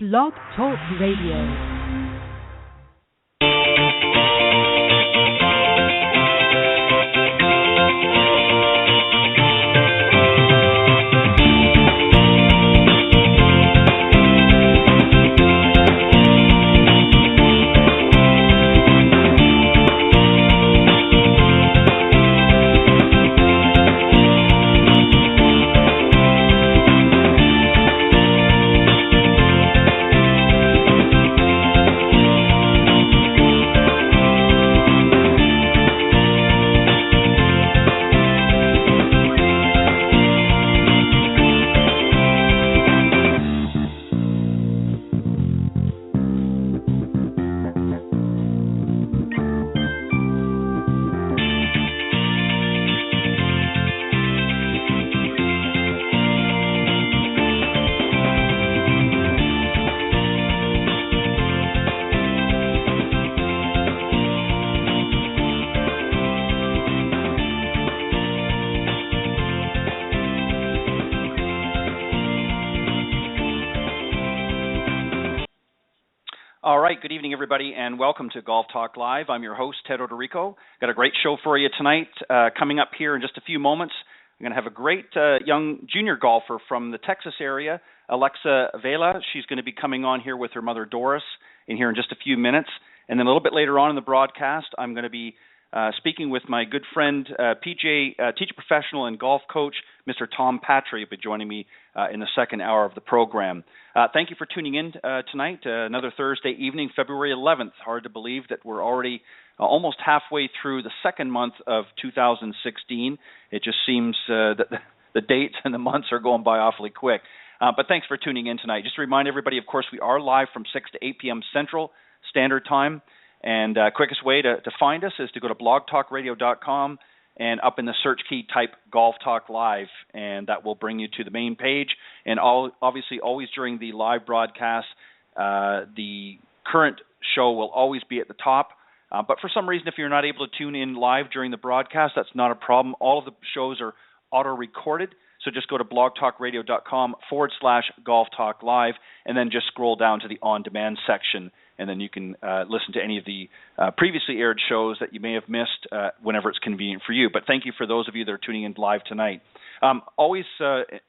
Blog Talk Radio. All right, good evening, everybody, and welcome to Golf Talk Live. I'm your host, Ted Odorico. Got a great show for you tonight. Coming up here in just a few moments, I'm going to have a great young junior golfer from the Texas area, Alexa Vela. She's going to be coming on here with her mother, Doris, in here in just a few minutes. And then a little bit later on in the broadcast, I'm going to be speaking with my good friend, PGA teacher professional and golf coach, Mr. Tom Patri, will be joining me in the second hour of the program. Thank you for tuning in tonight, another Thursday evening, February 11th. Hard to believe that we're already almost halfway through the second month of 2016. It just seems that the dates and the months are going by awfully quick. But thanks for tuning in tonight. Just to remind everybody, of course, we are live from 6 to 8 p.m. Central Standard Time. And quickest way to find us is to go to blogtalkradio.com and up in the search key type Golf Talk Live, and that will bring you to the main page. And obviously always during the live broadcast, the current show will always be at the top. But for some reason, if you're not able to tune in live during the broadcast, that's not a problem. All of the shows are auto-recorded. So just go to blogtalkradio.com/Golf Talk Live, and then just scroll down to the on-demand section, and then you can listen to any of the previously aired shows that you may have missed whenever it's convenient for you. But thank you for those of you that are tuning in live tonight. Always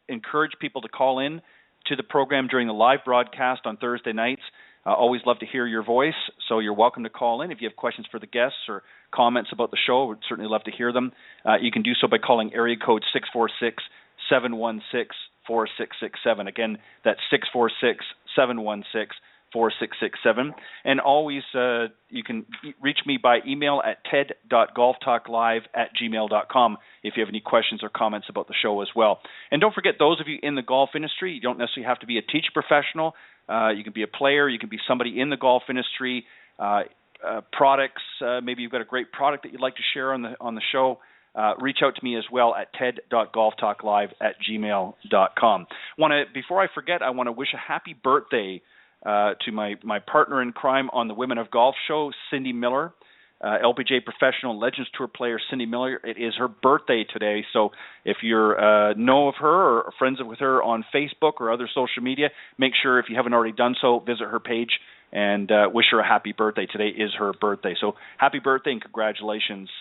encourage people to call in to the program during the live broadcast on Thursday nights. Always love to hear your voice, so you're welcome to call in. If you have questions for the guests or comments about the show, we'd certainly love to hear them. You can do so by calling area code 646-716-4667. Again, that's 646-716-4667. And always you can reach me by email at ted.golftalklive@gmail.com if you have any questions or comments about the show as well. And don't forget, those of you in the golf industry, you don't necessarily have to be a teacher professional. You can be a player. You can be somebody in the golf industry. Products, maybe you've got a great product that you'd like to share on the show. Reach out to me as well at ted.golftalklive@gmail.com. Before I forget, I want to wish a happy birthday to my partner in crime on the Women of Golf show, Cindy Miller, LPGA professional Legends Tour player Cindy Miller. It is her birthday today, so if you know of her or are friends with her on Facebook or other social media, make sure, if you haven't already done so, visit her page and wish her a happy birthday. Today is her birthday, so happy birthday and congratulations,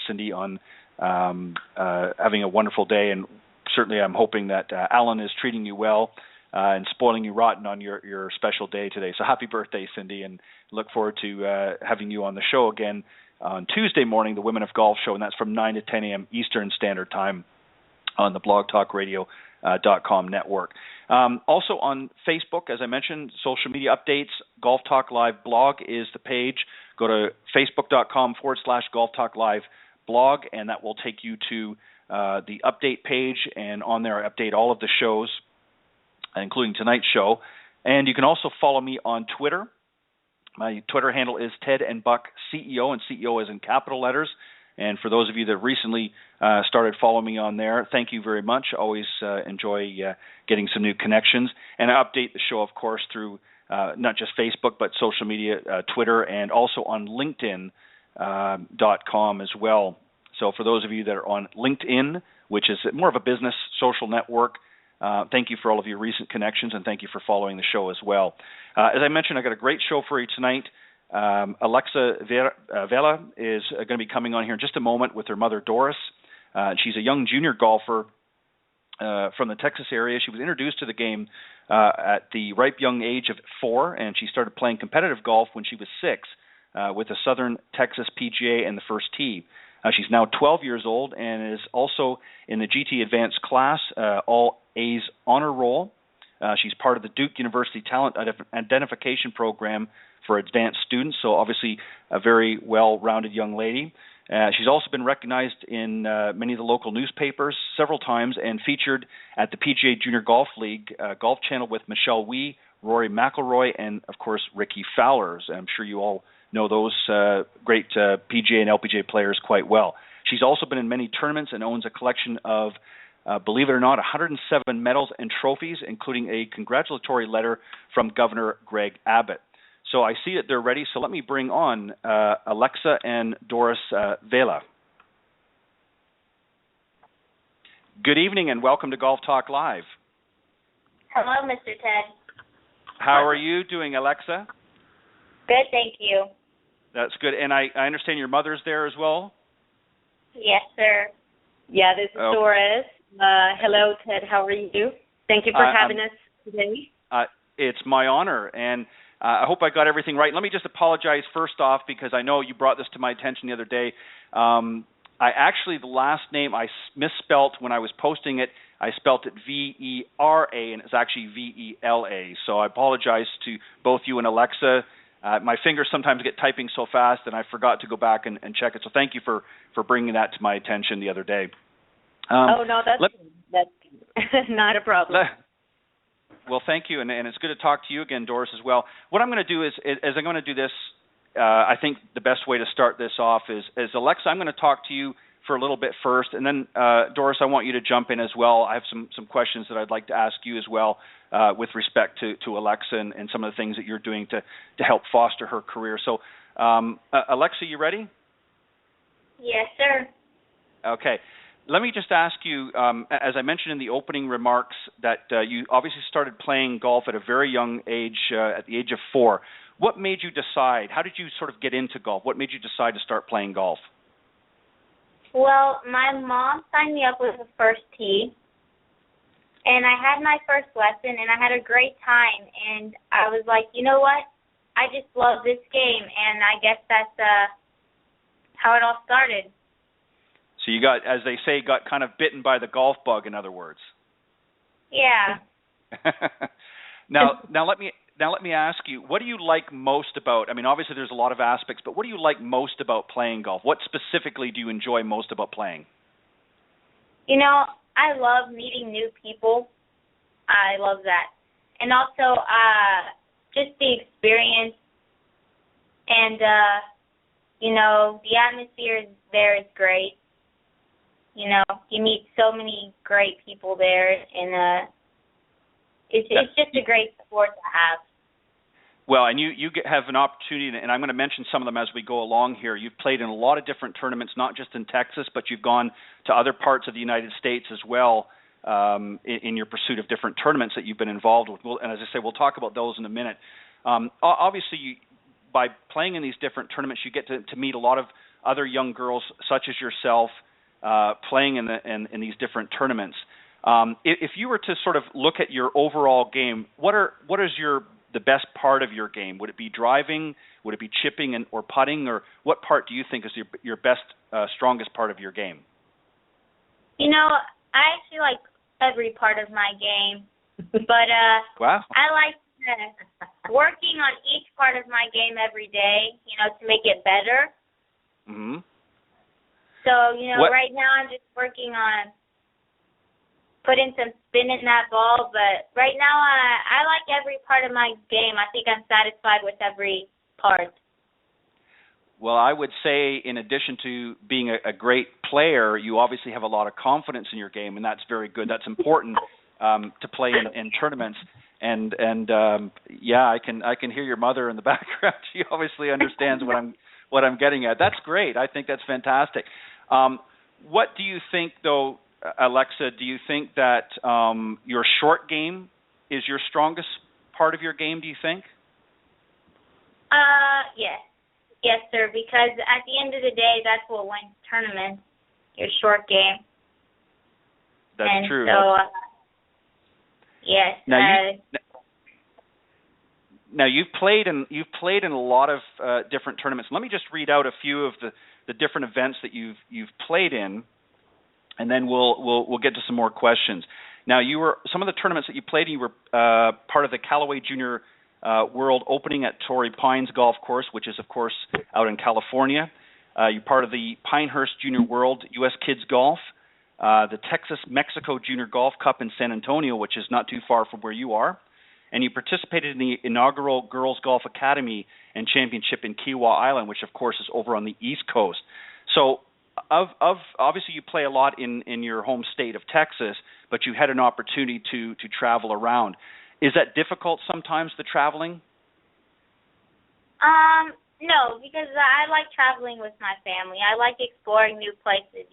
Cindy, on having a wonderful day. And certainly I'm hoping that Alan is treating you well and spoiling you rotten on your special day today. So happy birthday, Cindy, and look forward to having you on the show again on Tuesday morning, the Women of Golf show, and that's from 9 to 10 a.m. Eastern Standard Time on the blogtalkradio.com network. Also on Facebook, as I mentioned, social media updates, Golf Talk Live blog is the page. Go to facebook.com/Golf Talk Live blog, and that will take you to the update page, and on there I update all of the shows, including tonight's show. And you can also follow me on Twitter. My Twitter handle is Ted and Buck CEO, and CEO is in capital letters. And for those of you that recently started following me on there, thank you very much. Always enjoy getting some new connections. And I update the show, of course, through not just Facebook, but social media, Twitter, and also on LinkedIn.com as well. So for those of you that are on LinkedIn, which is more of a business social network, Thank you for all of your recent connections, and thank you for following the show as well. As I mentioned, I got a great show for you tonight. Alexa Vela is going to be coming on here in just a moment with her mother, Doris. She's a young junior golfer from the Texas area. She was introduced to the game at the ripe young age of 4, and she started playing competitive golf when she was 6 with the Southern Texas PGA and the First Tee. She's now 12 years old and is also in the GT Advanced class, all A's honor roll. She's part of the Duke University Talent Identification Program for advanced students, so obviously a very well-rounded young lady. She's also been recognized in many of the local newspapers several times and featured at the PGA Junior Golf League Golf Channel with Michelle Wie, Rory McIlroy, and, of course, Ricky Fowler. I'm sure you all know those great PGA and LPGA players quite well. She's also been in many tournaments and owns a collection of, believe it or not, 107 medals and trophies, including a congratulatory letter from Governor Greg Abbott. So I see that they're ready, so let me bring on Alexa and Doris Vela. Good evening and welcome to Golf Talk Live. Hello, Mr. Ted. How are you doing, Alexa? Good, thank you. That's good. And I understand your mother's there as well? Yes, sir. Yeah, this is Doris. Hello, Ted. How are you? Thank you for having us today. It's my honor, and I hope I got everything right. Let me just apologize first off because I know you brought this to my attention the other day. The last name I misspelt when I was posting it. I spelt it V-E-R-A, and it's actually V-E-L-A. So I apologize to both you and Alexa. My fingers sometimes get typing so fast, and I forgot to go back and check it. So thank you for bringing that to my attention the other day. That's not a problem. Well, thank you, and it's good to talk to you again, Doris, as well. What I'm going to do is I'm going to do this, I think the best way to start this off is Alexa, I'm going to talk to you for a little bit first, and then, Doris, I want you to jump in as well. I have some questions that I'd like to ask you as well with respect to Alexa and some of the things that you're doing to help foster her career. So, Alexa, you ready? Yes, sir. Okay. Let me just ask you, as I mentioned in the opening remarks, that you obviously started playing golf at a very young age, at the age of 4. What made you decide? How did you sort of get into golf? What made you decide to start playing golf? Well, my mom signed me up with the First Tee, and I had my first lesson, and I had a great time, and I was like, you know what? I just love this game, and I guess that's how it all started. So you got, as they say, got kind of bitten by the golf bug, in other words. Yeah. Now let me ask you, what do you like most about? I mean, obviously there's a lot of aspects, but what do you like most about playing golf? What specifically do you enjoy most about playing? You know, I love meeting new people. I love that, and also just the experience, and the atmosphere there is great. You know, you meet so many great people there, and it's just a great sport to have. Well, and you have an opportunity, and I'm going to mention some of them as we go along here. You've played in a lot of different tournaments, not just in Texas, but you've gone to other parts of the United States as well in your pursuit of different tournaments that you've been involved with. And as I say, we'll talk about those in a minute. Obviously, by playing in these different tournaments, you get to meet a lot of other young girls, such as yourself, playing in these different tournaments. If you were to sort of look at your overall game, what is the best part of your game? Would it be driving? Would it be chipping or putting? Or what part do you think is your best, strongest part of your game? You know, I actually like every part of my game, but wow. I like working on each part of my game every day, to make it better. Mm-hmm. So, right now I'm just working on putting some spin in that ball, but right now I like every part of my game. I think I'm satisfied with every part. Well, I would say in addition to being a great player, you obviously have a lot of confidence in your game, and that's very good. That's important to play in tournaments. And I can hear your mother in the background. She obviously understands what I'm getting at. That's great. I think that's fantastic. What do you think, though, Alexa, do you think that your short game is your strongest part of your game, do you think? Yes. Yes, sir, because at the end of the day, that's what wins tournaments, your short game. That's true. So, yes. Now you've played in a lot of different tournaments. Let me just read out a few of the different events that you've played in, and then we'll get to some more questions. Now, some of the tournaments that you played in, you were part of the Callaway Junior World Opening at Torrey Pines Golf Course, which is, of course, out in California. You're part of the Pinehurst Junior World U.S. Kids Golf, the Texas-Mexico Junior Golf Cup in San Antonio, which is not too far from where you are. And you participated in the inaugural Girls Golf Academy and Championship in Kiawah Island, which, of course, is over on the East Coast. So obviously you play a lot in your home state of Texas, but you had an opportunity to travel around. Is that difficult sometimes, the traveling? No, because I like traveling with my family. I like exploring new places,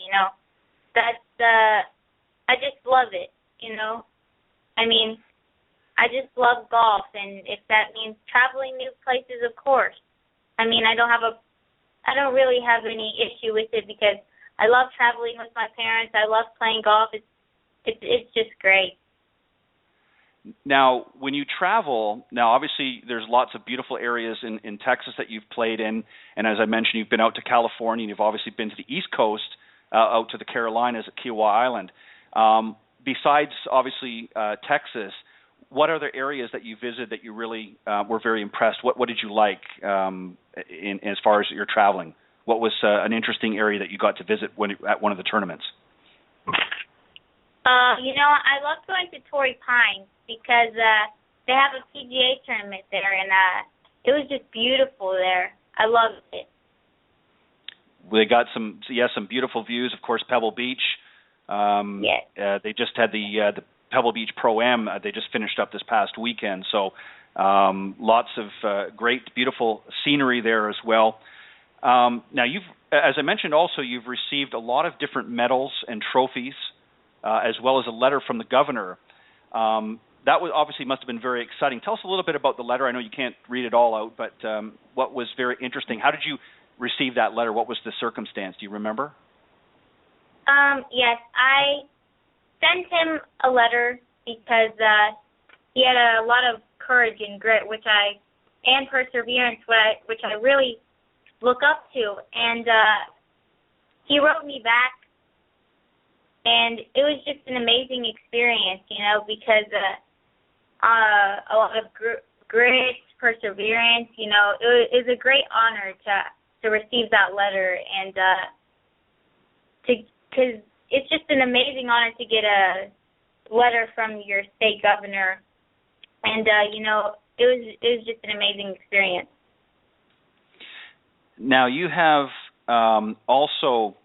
I just love it, I mean, I just love golf, and if that means traveling new places, of course. I mean, I don't really have any issue with it because I love traveling with my parents. I love playing golf. It's just great. Now, when you travel, obviously there's lots of beautiful areas in Texas that you've played in, and as I mentioned, you've been out to California, and you've obviously been to the East Coast, out to the Carolinas at Kiawah Island. Besides, obviously, Texas, what other areas that you visited that you really were very impressed? What did you like as far as your traveling? What was an interesting area that you got to visit at one of the tournaments? I love going to Torrey Pines because they have a PGA tournament there, and it was just beautiful there. I loved it. They got some beautiful views. Of course, Pebble Beach. Yes. They just had the Pebble Beach Pro-Am. They just finished up this past weekend. So lots of great, beautiful scenery there as well. Now, as I mentioned also, you've received a lot of different medals and trophies, as well as a letter from the governor. That obviously must have been very exciting. Tell us a little bit about the letter. I know you can't read it all out, but what was very interesting? How did you receive that letter? What was the circumstance? Do you remember? Yes, I sent him a letter because he had a lot of courage and grit, and perseverance, which I really look up to. And he wrote me back, and it was just an amazing experience, because a lot of grit, perseverance, it was a great honor to receive that letter, and because it's just an amazing honor to get a letter from your state governor, and it was just an amazing experience. Now you have also,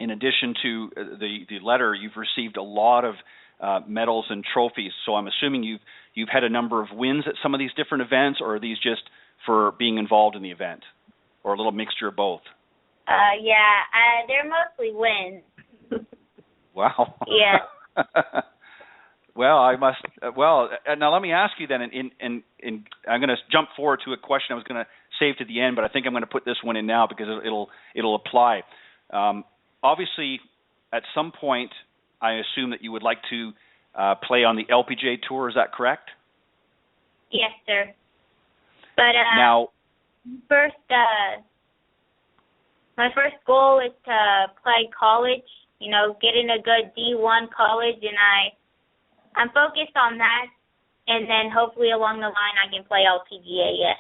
in addition to the letter, you've received a lot of medals and trophies. So I'm assuming you've had a number of wins at some of these different events, or are these just for being involved in the event, or a little mixture of both? They're mostly wins. Wow. Yeah. Well, now let me ask you then, and I'm going to jump forward to a question I was going to save to the end, but I think I'm going to put this one in now because it'll apply. Obviously, at some point, I assume that you would like to play on the LPGA Tour. Is that correct? Yes, sir. But now, first, my first goal is to play college. Get in a good D1 college, and I'm focused on that. And then hopefully along the line I can play LPGA. Yes.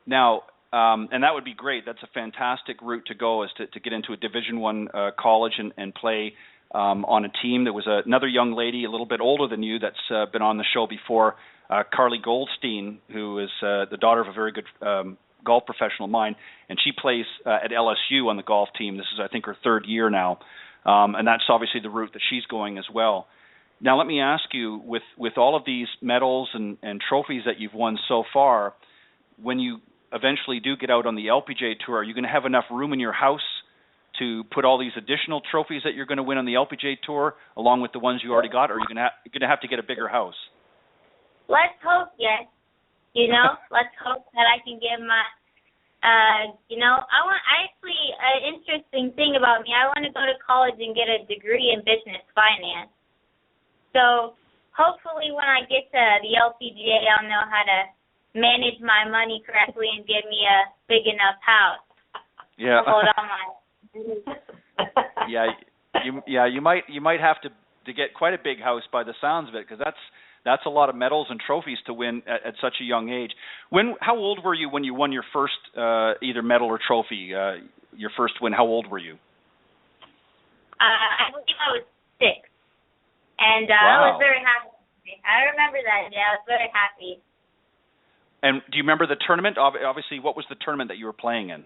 Now. And that would be great. That's a fantastic route to go, is to get into a Division I college and play on a team. There was another young lady, a little bit older than you, that's been on the show before, Carly Goldstein, who is the daughter of a very good golf professional of mine, and she plays at LSU on the golf team. This is, I think, her third year now, and that's obviously the route that she's going as well. Now, let me ask you, with all of these medals and trophies that you've won so far, when you eventually do get out on the LPGA Tour, are you going to have enough room in your house to put all these additional trophies that you're going to win on the LPGA Tour along with the ones you already got, or are you going to have to get a bigger house? Let's hope, yes. Let's hope that I can get my, an interesting thing about me, I want to go to college and get a degree in business finance. So hopefully when I get to the LPGA, I'll know how to manage my money correctly and get me a big enough house. Yeah. To hold on my. You might have to get quite a big house by the sounds of it, because that's a lot of medals and trophies to win at such a young age. How old were you when you won your first either medal or trophy? Your first win. How old were you? I believe I was 6, and wow. I was very happy. I remember that. Yeah, I was very happy. And do you remember the tournament? Obviously, what was the tournament that you were playing in?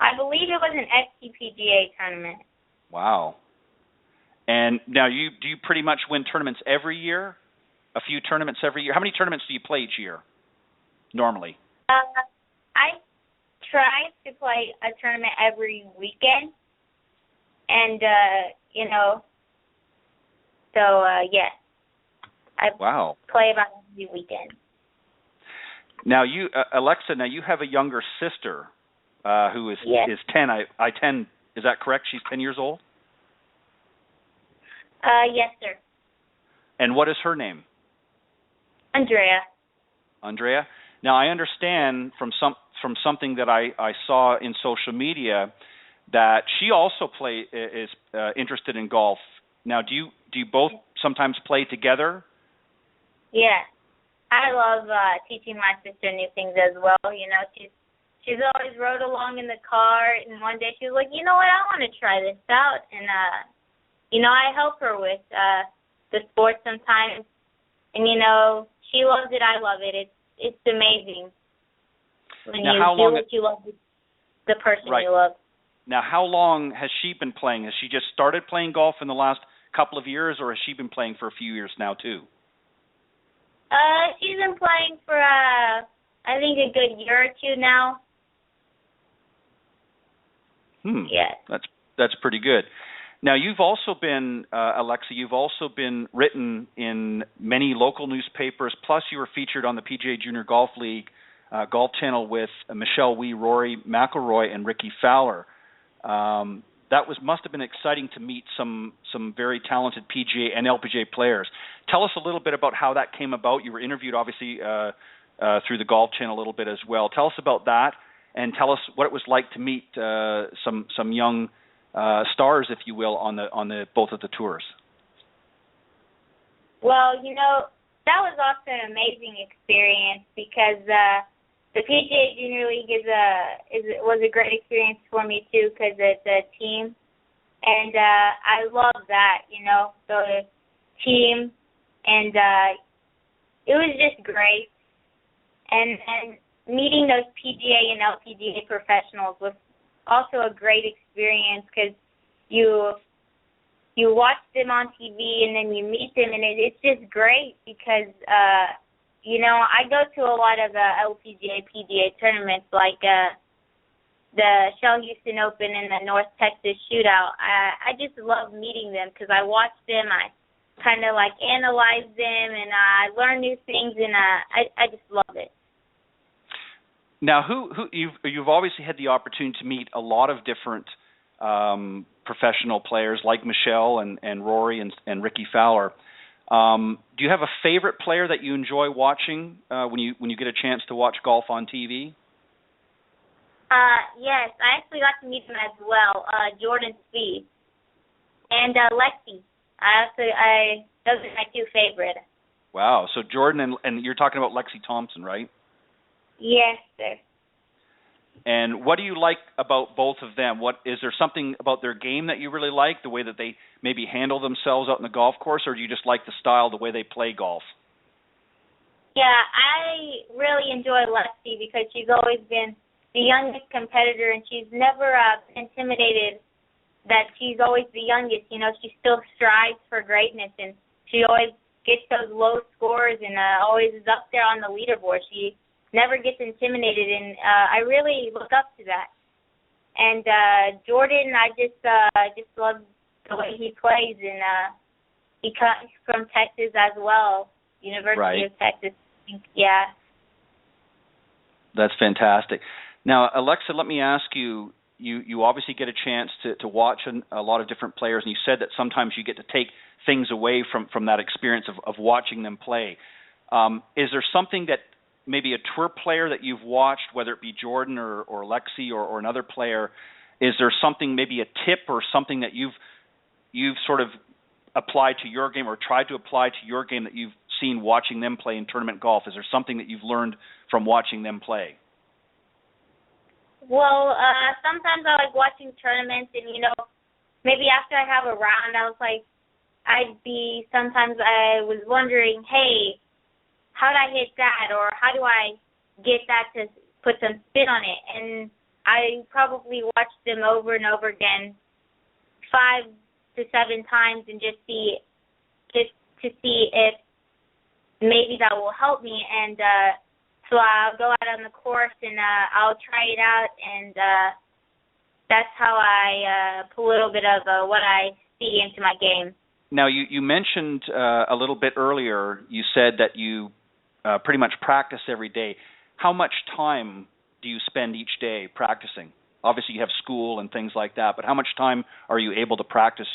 I believe it was an LPGA tournament. Wow. And now do you pretty much win tournaments every year? A few tournaments every year? How many tournaments do you play each year, normally? I try to play a tournament every weekend. And, yes. I wow. play about every weekend. Now, Alexa, you have a younger sister who is 10. Is that correct? She's 10 years old? Yes, sir. And what is her name? Andrea. Now, I understand from something that I saw in social media that she also is interested in golf. Now, do you both sometimes play together? Yeah. I love teaching my sister new things as well. She's always rode along in the car, and one day she was like, you know what, I want to try this out. And, I help her with the sport sometimes. And, she loves it, I love it. It's amazing when you do what you love with the person you love. Now, how long has she been playing? Has she just started playing golf in the last couple of years, or has she been playing for a few years now, too? She's been playing for, I think, a good year or two now. Yeah. That's pretty good. Now, you've also been, Alexa, written in many local newspapers, plus you were featured on the PGA Junior Golf League Golf Channel with Michelle Wie, Rory, McIlroy, and Ricky Fowler. That must have been exciting to meet some very talented PGA and LPGA players. Tell us a little bit about how that came about. You were interviewed, obviously, through the Golf Channel a little bit as well. Tell us about that, and tell us what it was like to meet some young stars, if you will, on the both of the tours. Well, that was also an amazing experience because the PGA Junior League was a great experience for me too because it's a team, and I love that, the team, and it was just great. And meeting those PGA and LPGA professionals was also a great experience because you watch them on TV and then you meet them, and it's just great because I go to a lot of LPGA, PGA tournaments like the Shell Houston Open and the North Texas Shootout. I just love meeting them because I watch them, I kind of analyze them, and I learn new things, and I just love it. Now, who you've obviously had the opportunity to meet a lot of different professional players like Michelle and Rory and Ricky Fowler. Do you have a favorite player that you enjoy watching when you get a chance to watch golf on TV? Yes, I actually got to meet him as well, Jordan Spieth and Lexi. Those are my two favorite. Wow, so Jordan and you're talking about Lexi Thompson, right? Yes, sir. And what do you like about both of them? Is there something about their game that you really like, the way that they maybe handle themselves out in the golf course, or do you just like the style, the way they play golf? Yeah, I really enjoy Lexi because she's always been the youngest competitor, and she's never intimidated that she's always the youngest. She still strives for greatness, and she always gets those low scores and always is up there on the leaderboard. She never gets intimidated, and I really look up to that. And Jordan, I just love the way he plays, and he comes from Texas as well, University of Texas. Yeah. That's fantastic. Now, Alexa, let me ask you, you obviously get a chance to watch a lot of different players, and you said that sometimes you get to take things away from that experience of watching them play. Is there something that maybe a tour player that you've watched, whether it be Jordan or Lexi or another player, is there something, maybe a tip or something that you've sort of applied to your game or tried to apply to your game that you've seen watching them play in tournament golf? Is there something that you've learned from watching them play? Well, sometimes I like watching tournaments, and, maybe after I have a round, sometimes I was wondering, hey, how did I hit that, or how do I get that to put some spin on it? And I probably watched them over and over again 5 to 7 times, and just to see if maybe that will help me. And so I'll go out on the course and I'll try it out, and that's how I put a little bit of what I see into my game. Now, you mentioned a little bit earlier, you said that you pretty much practice every day. How much time do you spend each day practicing? Obviously, you have school and things like that, but how much time are you able to practice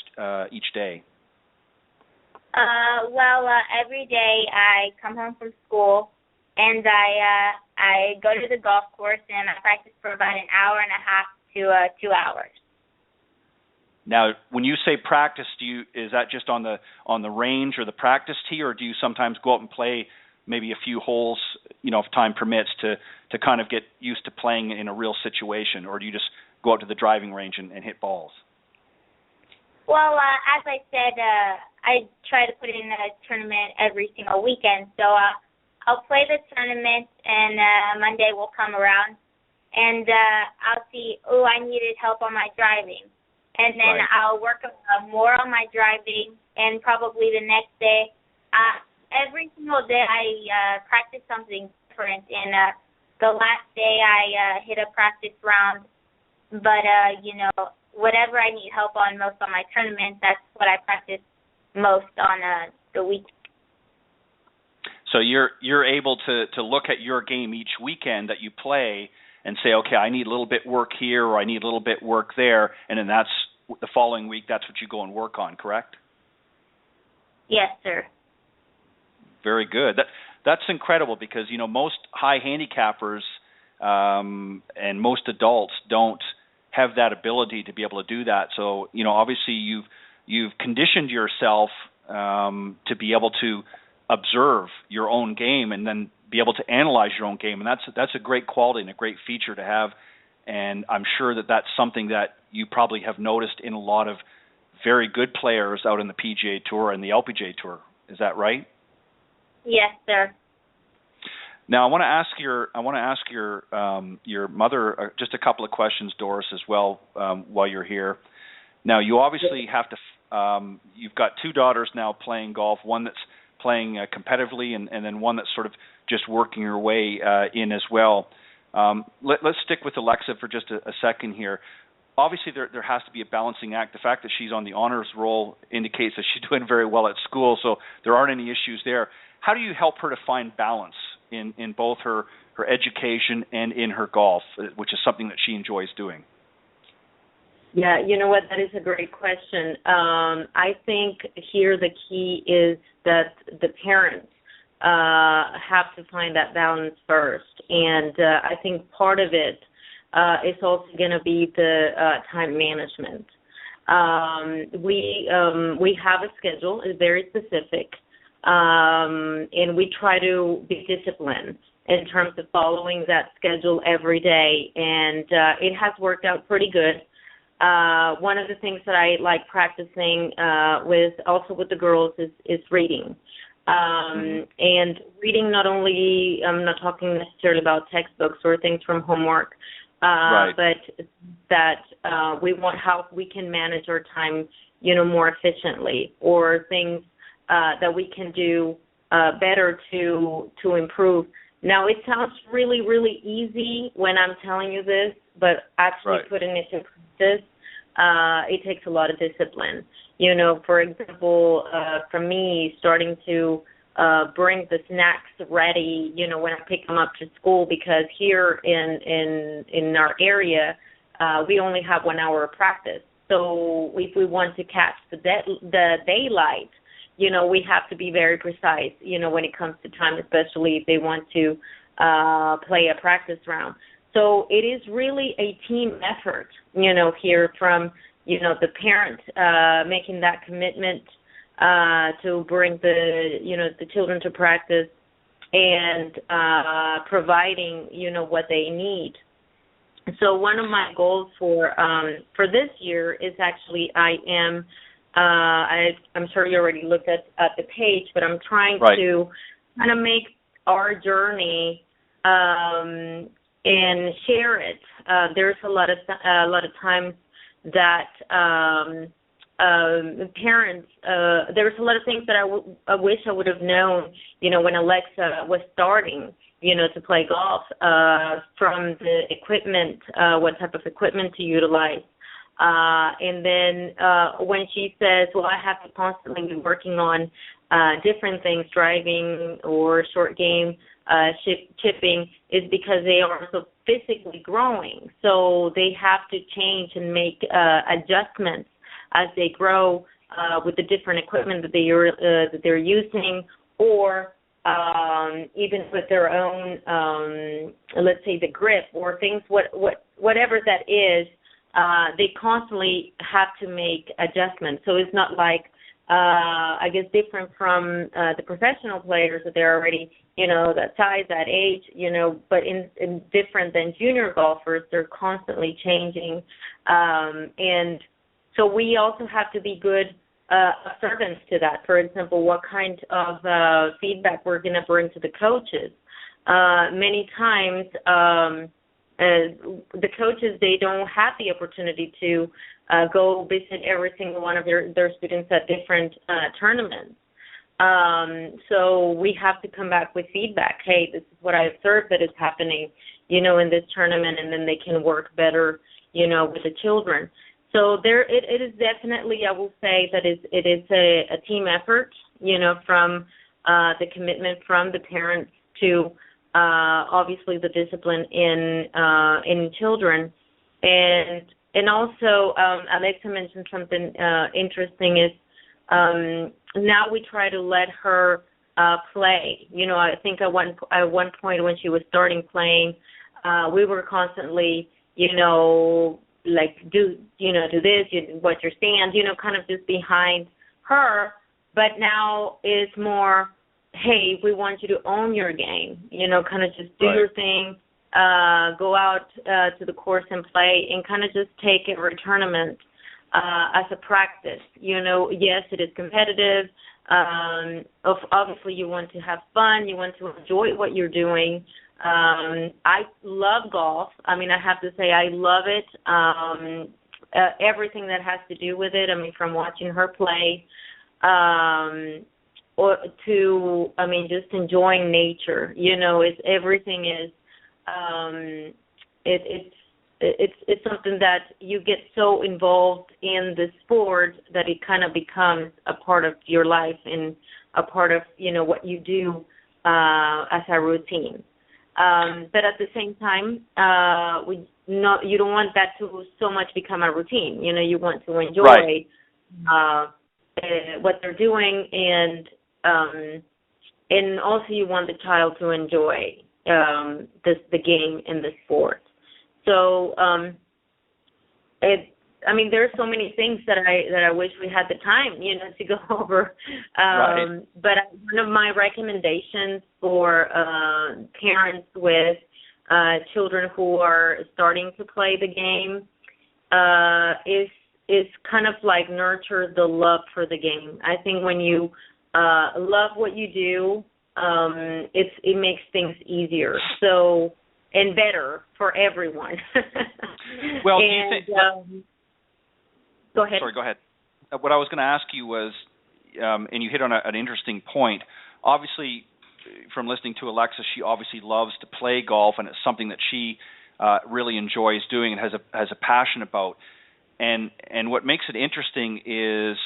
each day? Every day I come home from school, and I go to the golf course, and I practice for about an hour and a half to 2 hours. Now, when you say practice, is that just on the range or the practice tee, or do you sometimes go out and play maybe a few holes, if time permits, to kind of get used to playing in a real situation, or do you just go out to the driving range and hit balls? Well, as I said, I try to put in a tournament every single weekend, so I'll play the tournament, and Monday will come around, and I'll see, I needed help on my driving. And then I'll work more on my driving, and probably the next day, every single day I practice something different. And the last day I hit a practice round, but whatever I need help on most on my tournament, that's what I practice most on the weekend. So you're able to look at your game each weekend that you play and say, okay, I need a little bit work here, or I need a little bit work there, and then that's the following week, that's what you go and work on, correct? Yes, sir. Very good. That's incredible, because most high handicappers and most adults don't have that ability to be able to do that. So obviously you've conditioned yourself to be able to observe your own game and then be able to analyze your own game, and that's a great quality and a great feature to have. And I'm sure that that's something that you probably have noticed in a lot of very good players out in the PGA Tour and the LPGA Tour. Is that right? Yes, sir. Now, I want to ask your mother just a couple of questions, Doris, as well, while you're here. Now, you obviously have to. You've got 2 daughters now playing golf. One that's playing competitively, and then one that's sort of just working her way in as well. Let's stick with Alexa for just a second here. Obviously, there has to be a balancing act. The fact that she's on the honors roll indicates that she's doing very well at school, so there aren't any issues there. How do you help her to find balance in both her education and in her golf, which is something that she enjoys doing? Yeah, you know what? That is a great question. I think here the key is that the parents have to find that balance first. And I think part of it is also going to be the time management. We have a schedule. It's very specific. And we try to be disciplined in terms of following that schedule every day. And it has worked out pretty good. One of the things that I like practicing with the girls is reading. And reading not only, I'm not talking necessarily about textbooks or things from homework, but that we want how we can manage our time, more efficiently, or things that we can do better to improve, Now, it sounds really, really easy when I'm telling you this, but actually putting it into practice, it takes a lot of discipline. You know, for example, for me, starting to bring the snacks ready, you know, when I pick them up to school, because here in our area, we only have 1 hour of practice. So if we want to catch the daylight, you know, we have to be very precise, you know, when it comes to time, especially if they want to play a practice round. So it is really a team effort, you know, here from, you know, the parent making that commitment to bring the children to practice and providing, you know, what they need. So one of my goals for this year is actually I'm sure you already looked at the page, but I'm trying to kind of make our journey and share it. There's a lot of times that parents, there's a lot of things that I wish I would have known, you know, when Alexa was starting, you know, to play golf, from the equipment, what type of equipment to utilize. And then when she says, well, I have to constantly be working on different things, driving or short game, chipping, is because they are so physically growing. So they have to change and make adjustments as they grow with the different equipment that they're using, or even with their own, let's say the grip or things, whatever that is. They constantly have to make adjustments. So it's not like, I guess, different from the professional players that they're already, you know, that size, that age, you know, but in different than junior golfers, they're constantly changing. And so we also have to be good observants to that. For example, what kind of feedback we're going to bring to the coaches. Many times, the coaches, they don't have the opportunity to go visit every single one of their students at different tournaments. So we have to come back with feedback. Hey, this is what I observed that is happening, you know, in this tournament, and then they can work better, you know, with the children. So it is definitely, I will say that it is a team effort, you know, from the commitment from the parents to obviously the discipline in children, and also Alexa mentioned something interesting is now we try to let her play. You know, I think at one point when she was starting playing, we were constantly, you know, like do this, watch your stance, you know, kind of just behind her. But now it's more, hey, we want you to own your game, you know, kind of just do your thing, go out to the course and play, and kind of just take every tournament as a practice. You know, yes, it is competitive. Obviously, you want to have fun. You want to enjoy what you're doing. I love golf. I mean, I have to say I love it. Everything that has to do with it. I mean, from watching her play, or to, I mean, just enjoying nature. You know, everything is. It's something that you get so involved in the sport that it kind of becomes a part of your life and a part of, you know, what you do as a routine. But at the same time, you don't want that to so much become a routine. You know, you want to enjoy what they're doing, and also you want the child to enjoy the game and the sport. So, I mean, there are so many things that I wish we had the time, you know, to go over. But one of my recommendations for parents with children who are starting to play the game is kind of like nurture the love for the game. I think when you love what you do, it makes things easier. So, and better for everyone. Well, and, do you think? Go ahead. Sorry, go ahead. What I was going to ask you was, and you hit on an interesting point. Obviously, from listening to Alexa, she obviously loves to play golf, and it's something that she really enjoys doing and has a passion about. And what makes it interesting is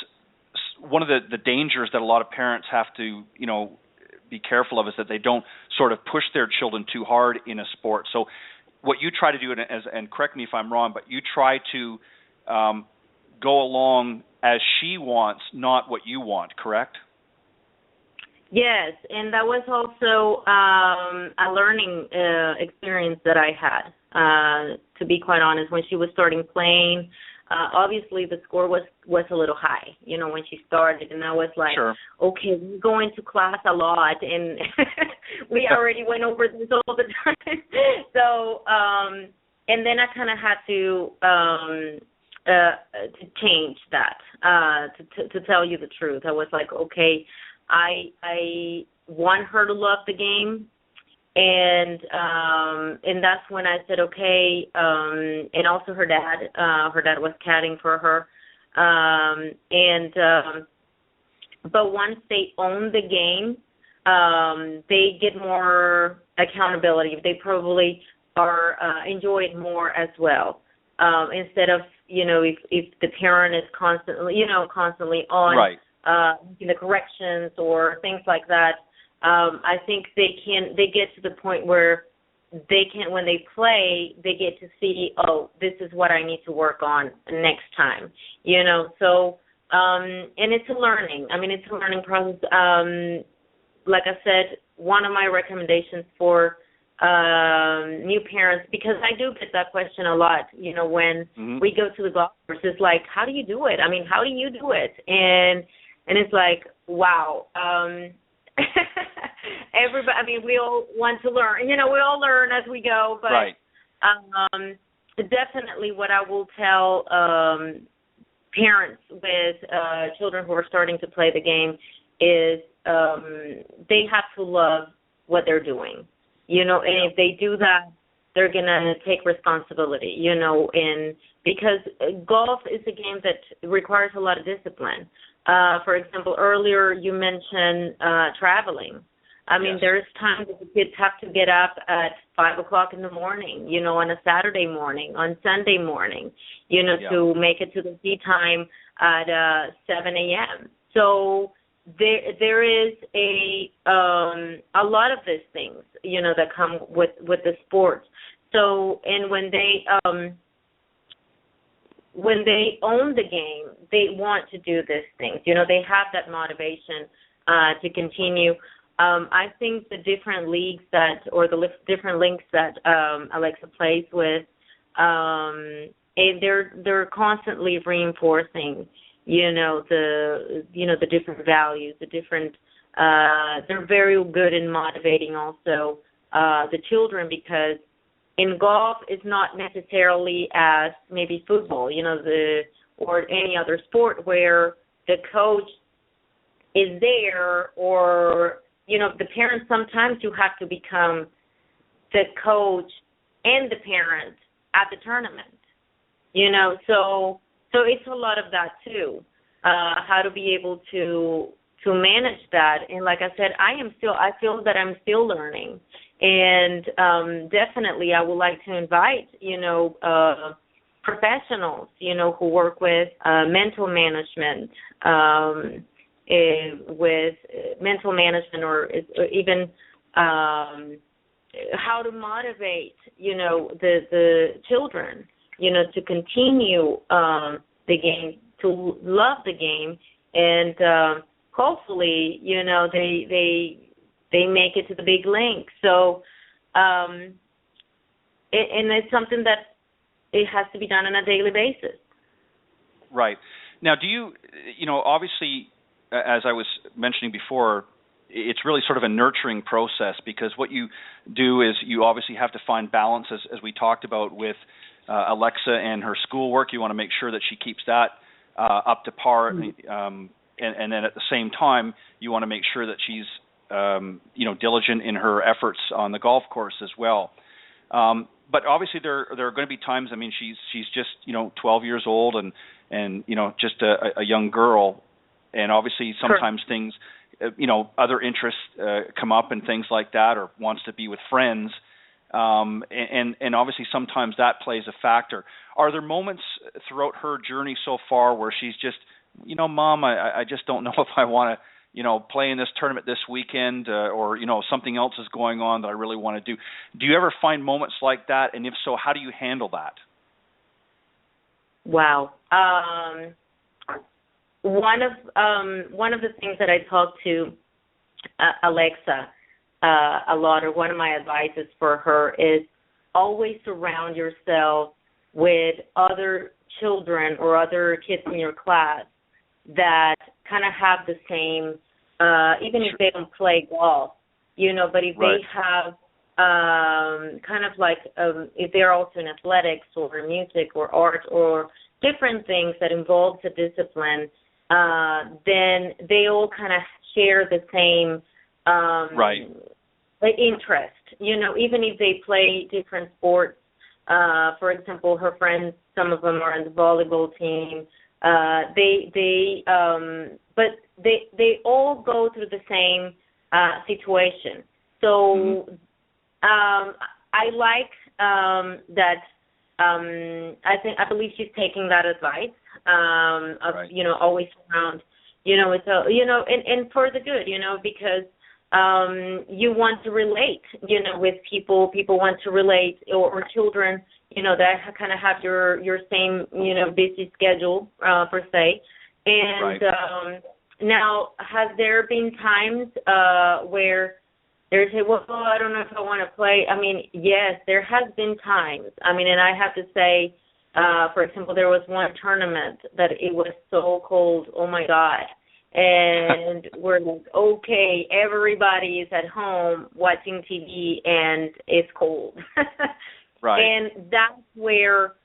one of the dangers that a lot of parents have to, be careful of is that they don't sort of push their children too hard in a sport. So what you try to do, and correct me if I'm wrong, but you try to go along as she wants, not what you want, correct? Yes, and that was also a learning experience that I had, to be quite honest. When she was starting playing, obviously the score was a little high, when she started, and I was like, sure. Okay, we're going to class a lot, and we already went over this all the time. So, and then I kind of had to change that, to tell you the truth. I was like, okay, I want her to love the game, and that's when I said, okay, and also her dad was caddying for her, but once they own the game, they get more accountability. They probably are enjoy it more as well, instead of, if the parent is constantly on, right, the corrections or things like that. I think they get to the point where when they play, they get to see, oh, this is what I need to work on next time, so, and it's a learning. It's a learning process. Like I said, one of my recommendations for new parents, because I do get that question a lot, when we go to the golf course, it's like, how do you do it? How do you do it? And it's like, wow. Everybody, we all want to learn. We all learn as we go. But right. Definitely what I will tell parents with children who are starting to play the game is they have to love what they're doing. And if they do that, they're going to take responsibility, and because golf is a game that requires a lot of discipline. For example, earlier you mentioned traveling. Yes. There's times that the kids have to get up at 5 o'clock in the morning, on a Saturday morning, on Sunday morning, to make it to the tee time at 7 a.m. So there is a lot of these things, that come with the sports. So, and when they own the game, they want to do these things. They have that motivation to continue. I think the different leagues different links that Alexa plays with, they're constantly reinforcing, the different values, the different. They're very good in motivating also the children, because in golf, it's not necessarily as maybe football, or any other sport where the coach is there, or, the parents, sometimes you have to become the coach and the parent at the tournament, so it's a lot of that too, how to be able to manage that. And like I said, I feel that I'm still learning. And definitely I would like to invite, professionals, who work with mental management, or even how to motivate, the children, to continue the game, to love the game, and hopefully, they make it to the big league. So, and it's something that it has to be done on a daily basis. Right. Now, do you, obviously, as I was mentioning before, it's really sort of a nurturing process, because what you do is you obviously have to find balance, as we talked about with Alexa and her schoolwork. You want to make sure that she keeps that up to par, and then at the same time, you want to make sure that she's diligent in her efforts on the golf course as well. But obviously there are going to be times, she's just, 12 years old and just a young girl. And obviously sometimes things other interests come up and things like that, or wants to be with friends. And obviously sometimes that plays a factor. Are there moments throughout her journey so far where she's just, Mom, I just don't know if I want to, play in this tournament this weekend, or, something else is going on that I really want to do. Do you ever find moments like that? And if so, how do you handle that? Wow. One of the things that I talk to Alexa a lot, or one of my advices for her, is always surround yourself with other children or other kids in your class that kind of have the same, even if they don't play golf, but if they have kind of like, if they're also in athletics or music or art or different things that involves a discipline, then they all kind of share the same interest, even if they play different sports. For example, her friends, some of them are on the volleyball team. But they all go through the same situation. So I like that. I believe she's taking that advice of always around, it's and for the good, because you want to relate, with people. People want to relate, or children, that kind of have your same, busy schedule per se. And now, has there been times where they say, well, I don't know if I want to play? I mean, yes, there has been times. I mean, and I have to say, for example, there was one tournament that it was so cold. Oh my God. And we're like, okay, everybody is at home watching TV and it's cold. And that's where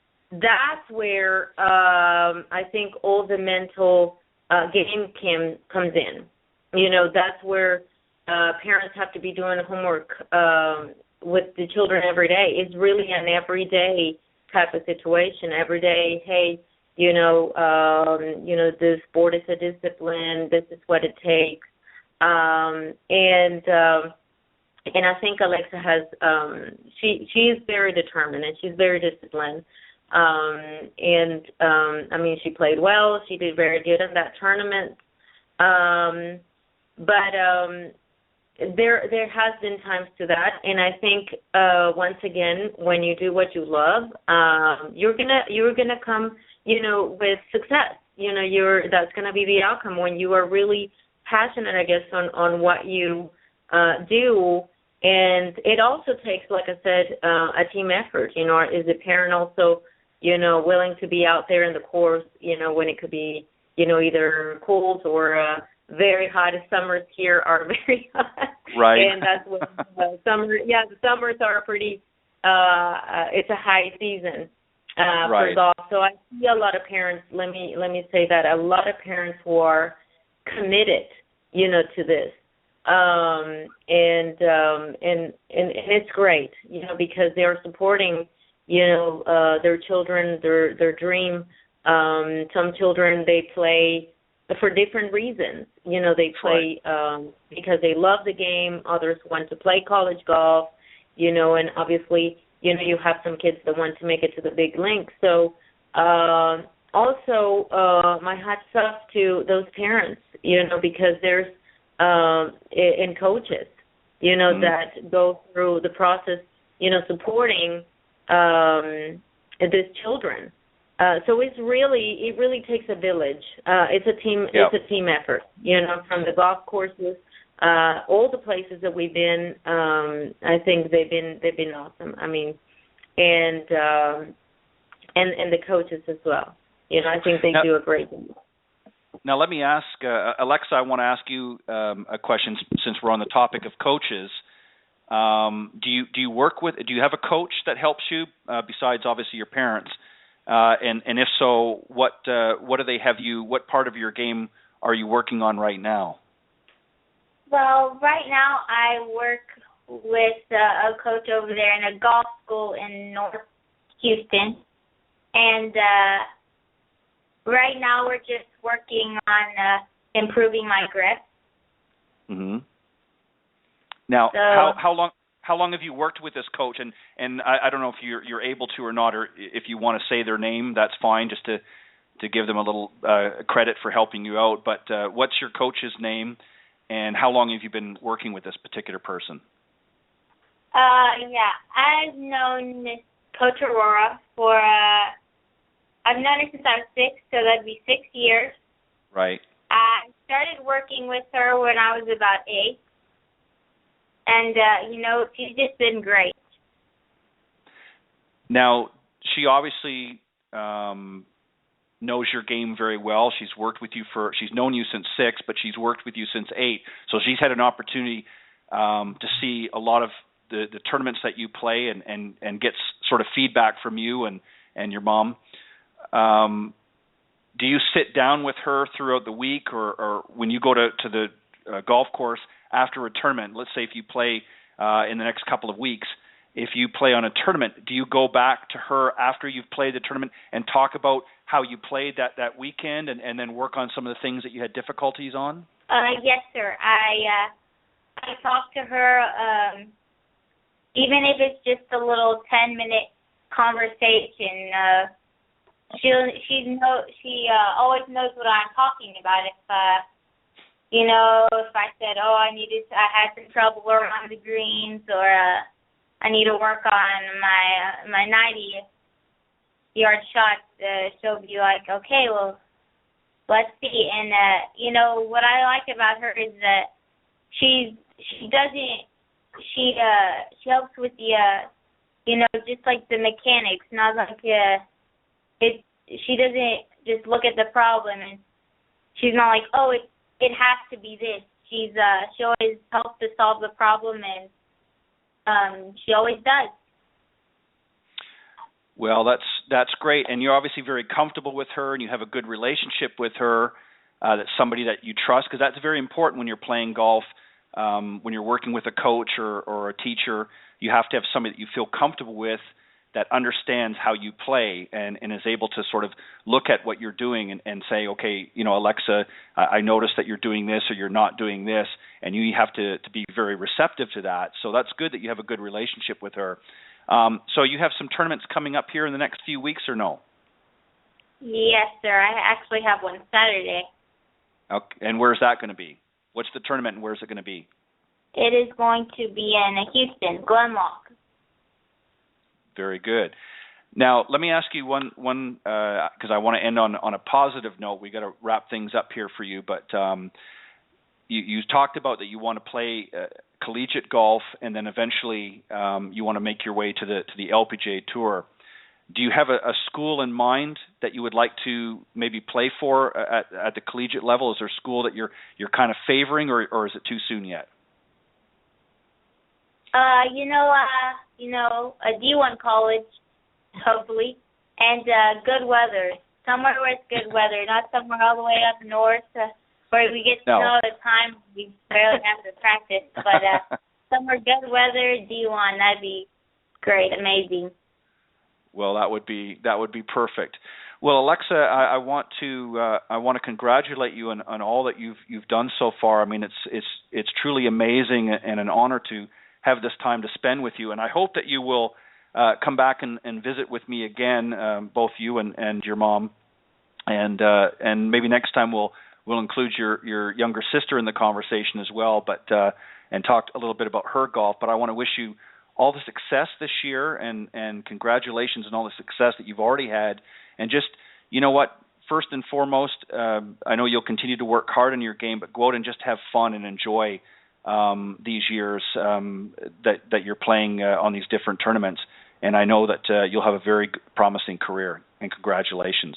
I think all the mental game comes in. That's where parents have to be doing homework with the children every day. It's really an everyday type of situation. Every day, hey, the sport is a discipline. This is what it takes. And I think Alexa has, she is very determined and she's very disciplined. I mean, she played well. She did very good in that tournament. But there has been times to that, and I think once again, when you do what you love, you're gonna come, with success. That's gonna be the outcome when you are really passionate, I guess, on what you do. And it also takes, like I said, a team effort. Is the parent also, willing to be out there in the course, when it could be, either cold or very hot. Summers here are very hot. Right. And that's when the summers are pretty, it's a high season for golf. So I see a lot of parents, let me say that, a lot of parents who are committed, to this. And it's great, because they're supporting, their children, their dream. Some children, they play for different reasons. They play because they love the game. Others want to play college golf, and obviously, you have some kids that want to make it to the big links. So also, my hats off to those parents, because there's and coaches, that go through the process, supporting these children. So it really takes a village. It's a team. Yep. It's a team effort. From the golf courses, all the places that we've been. I think they've been awesome. I mean, and the coaches as well. I think they do a great job. Now, let me ask Alexa. I want to ask you a question since we're on the topic of coaches. Do you have a coach that helps you besides obviously your parents? And if so, what do they have you? What part of your game are you working on right now? Well, right now I work with a coach over there in a golf school in North Houston, and right now we're just working on improving my grip. Mm-hmm. Now, So, how long have you worked with this coach? And I don't know if you're able to or not, or if you want to say their name, that's fine, just to give them a little credit for helping you out. But what's your coach's name, and how long have you been working with this particular person? yeah, I've known Miss Coach Aurora for, I've known her since I was 6, so that'd be 6 years. Right. I started working with her when I was about 8. And, she's just been great. Now, she obviously knows your game very well. She's known you since 6, but she's worked with you since 8. So she's had an opportunity to see a lot of the tournaments that you play and gets sort of feedback from you and your mom. Do you sit down with her throughout the week, or when you go to the golf course after a tournament? Let's say if you play in the next couple of weeks, if you play on a tournament, do you go back to her after you've played the tournament and talk about how you played that weekend and then work on some of the things that you had difficulties on? Yes, sir. I talk to her, even if it's just a little 10-minute conversation. She always knows what I'm talking about. If I said, I had some trouble around the greens, or I need to work on my 90-yard shot, she'll be like, okay, well, let's see. And what I like about her is that she helps with the just like the mechanics, not like she doesn't just look at the problem, and she's not like, it has to be this. She always helps to solve the problem, and she always does. Well, that's great, and you're obviously very comfortable with her, and you have a good relationship with her. That's somebody that you trust, because that's very important when you're playing golf. When you're working with a coach or a teacher, you have to have somebody that you feel comfortable with, that understands how you play and is able to sort of look at what you're doing and say, okay, Alexa, I noticed that you're doing this or you're not doing this, and you have to be very receptive to that. So that's good that you have a good relationship with her. So you have some tournaments coming up here in the next few weeks, or no? Yes, sir. I actually have one Saturday. Okay. And where's that going to be? What's the tournament, and where's it going to be? It is going to be in Houston, Glenlock. Very good. Now, let me ask you one because I want to end on a positive note. We got to wrap things up here for you, but you talked about that you want to play collegiate golf, and then eventually you want to make your way to the LPGA Tour. Do you have a school in mind that you would like to maybe play for at the collegiate level? Is there a school that you're kind of favoring, or is it too soon yet? A D1 college, hopefully, and good weather. Somewhere where it's good weather, not somewhere all the way up north where we get snow all the time. We barely have to practice, but somewhere good weather, D1, that'd be great, amazing. Well, that would be perfect. Well, Alexa, I want to congratulate you on all that you've done so far. I mean, it's truly amazing and an honor to have this time to spend with you, and I hope that you will come back and visit with me again, both you and your mom, and maybe next time we'll include your younger sister in the conversation as well, but and talk a little bit about her golf. But I want to wish you all the success this year, and congratulations on all the success that you've already had. And just, first and foremost, I know you'll continue to work hard in your game, but go out and just have fun and enjoy these years that you're playing on these different tournaments. And I know that you'll have a very promising career, and congratulations.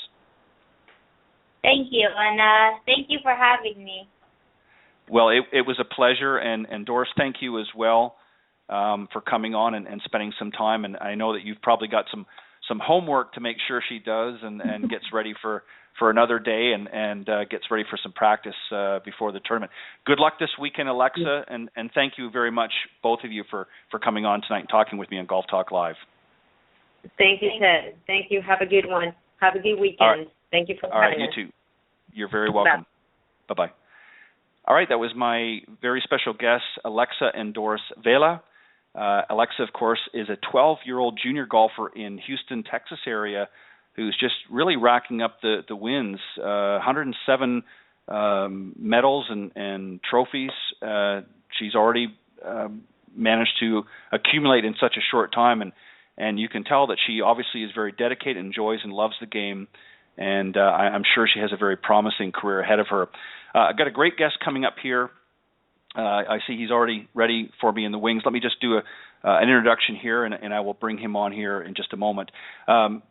Thank you, and thank you for having me. Well, it was a pleasure, and Doris, thank you as well for coming on and spending some time. And I know that you've probably got some homework to make sure she does and gets ready for another day and gets ready for some practice before the tournament. Good luck this weekend, Alexa, and thank you very much, both of you, for coming on tonight and talking with me on Golf Talk Live. Thank you, Ted. Thank you. Have a good one. Have a good weekend. All right. Thank you for having us. All right, you too. You're very welcome. Bye-bye. All right, that was my very special guest, Alexa and Doris Vela. Alexa, of course, is a 12-year-old junior golfer in Houston, Texas area who's just really racking up the wins. 107 medals and trophies she's already managed to accumulate in such a short time, and you can tell that she obviously is very dedicated, enjoys and loves the game, and I'm sure she has a very promising career ahead of her. I've got a great guest coming up here. I see he's already ready for me in the wings. Let me just do an introduction here, and I will bring him on here in just a moment. Tom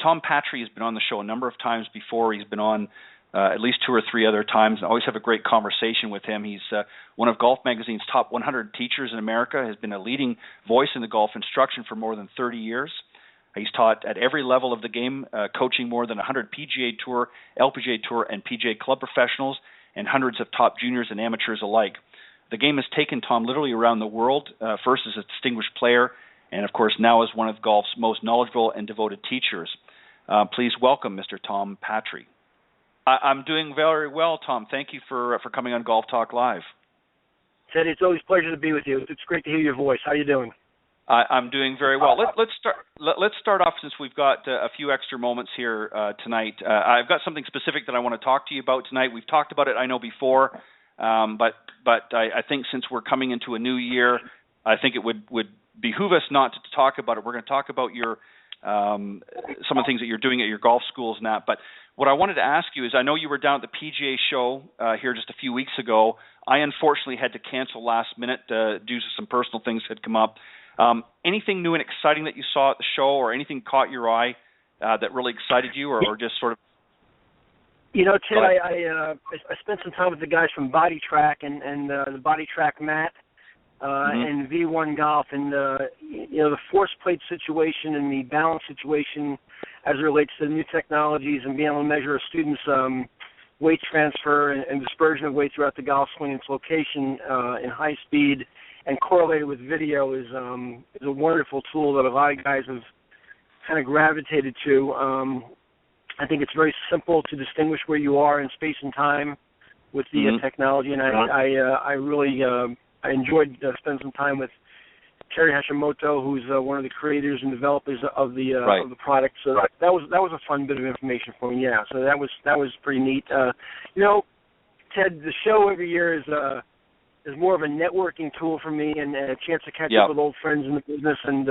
Patri has been on the show a number of times before. He's been on at least 2 or 3 other times. I always have a great conversation with him. He's one of Golf Magazine's top 100 teachers in America, has been a leading voice in the golf instruction for more than 30 years. He's taught at every level of the game, coaching more than 100 PGA Tour, LPGA Tour, and PGA Club professionals, and hundreds of top juniors and amateurs alike. The game has taken Tom literally around the world, first as a distinguished player, and of course now as one of golf's most knowledgeable and devoted teachers. Please welcome Mr. Tom Patri. I'm doing very well, Tom. Thank you for coming on Golf Talk Live. Teddy, it's always a pleasure to be with you. It's great to hear your voice. How are you doing? I'm doing very well. Let's start off, since we've got a few extra moments here tonight. I've got something specific that I want to talk to you about tonight. We've talked about it, I know, before, but I think since we're coming into a new year, I think it would behoove us not to talk about it. We're going to talk about your some of the things that you're doing at your golf schools and that. But what I wanted to ask you is, I know you were down at the PGA show here just a few weeks ago. I unfortunately had to cancel last minute due to some personal things that had come up. Anything new and exciting that you saw at the show, or anything caught your eye that really excited you, or just sort of? You know, Ted, I spent some time with the guys from Body Track and the Body Track mat and V1 Golf, and the force plate situation and the balance situation as it relates to the new technologies and being able to measure a student's weight transfer and dispersion of weight throughout the golf swing and its location in high speed and correlated with video is a wonderful tool that a lot of guys have kind of gravitated to. I think it's very simple to distinguish where you are in space and time with the technology, and I really enjoyed spending some time with Terry Hashimoto, who's one of the creators and developers of the product. So that was a fun bit of information for me. Yeah, so that was pretty neat. Ted, the show every year is more of a networking tool for me and a chance to catch up with old friends in the business. And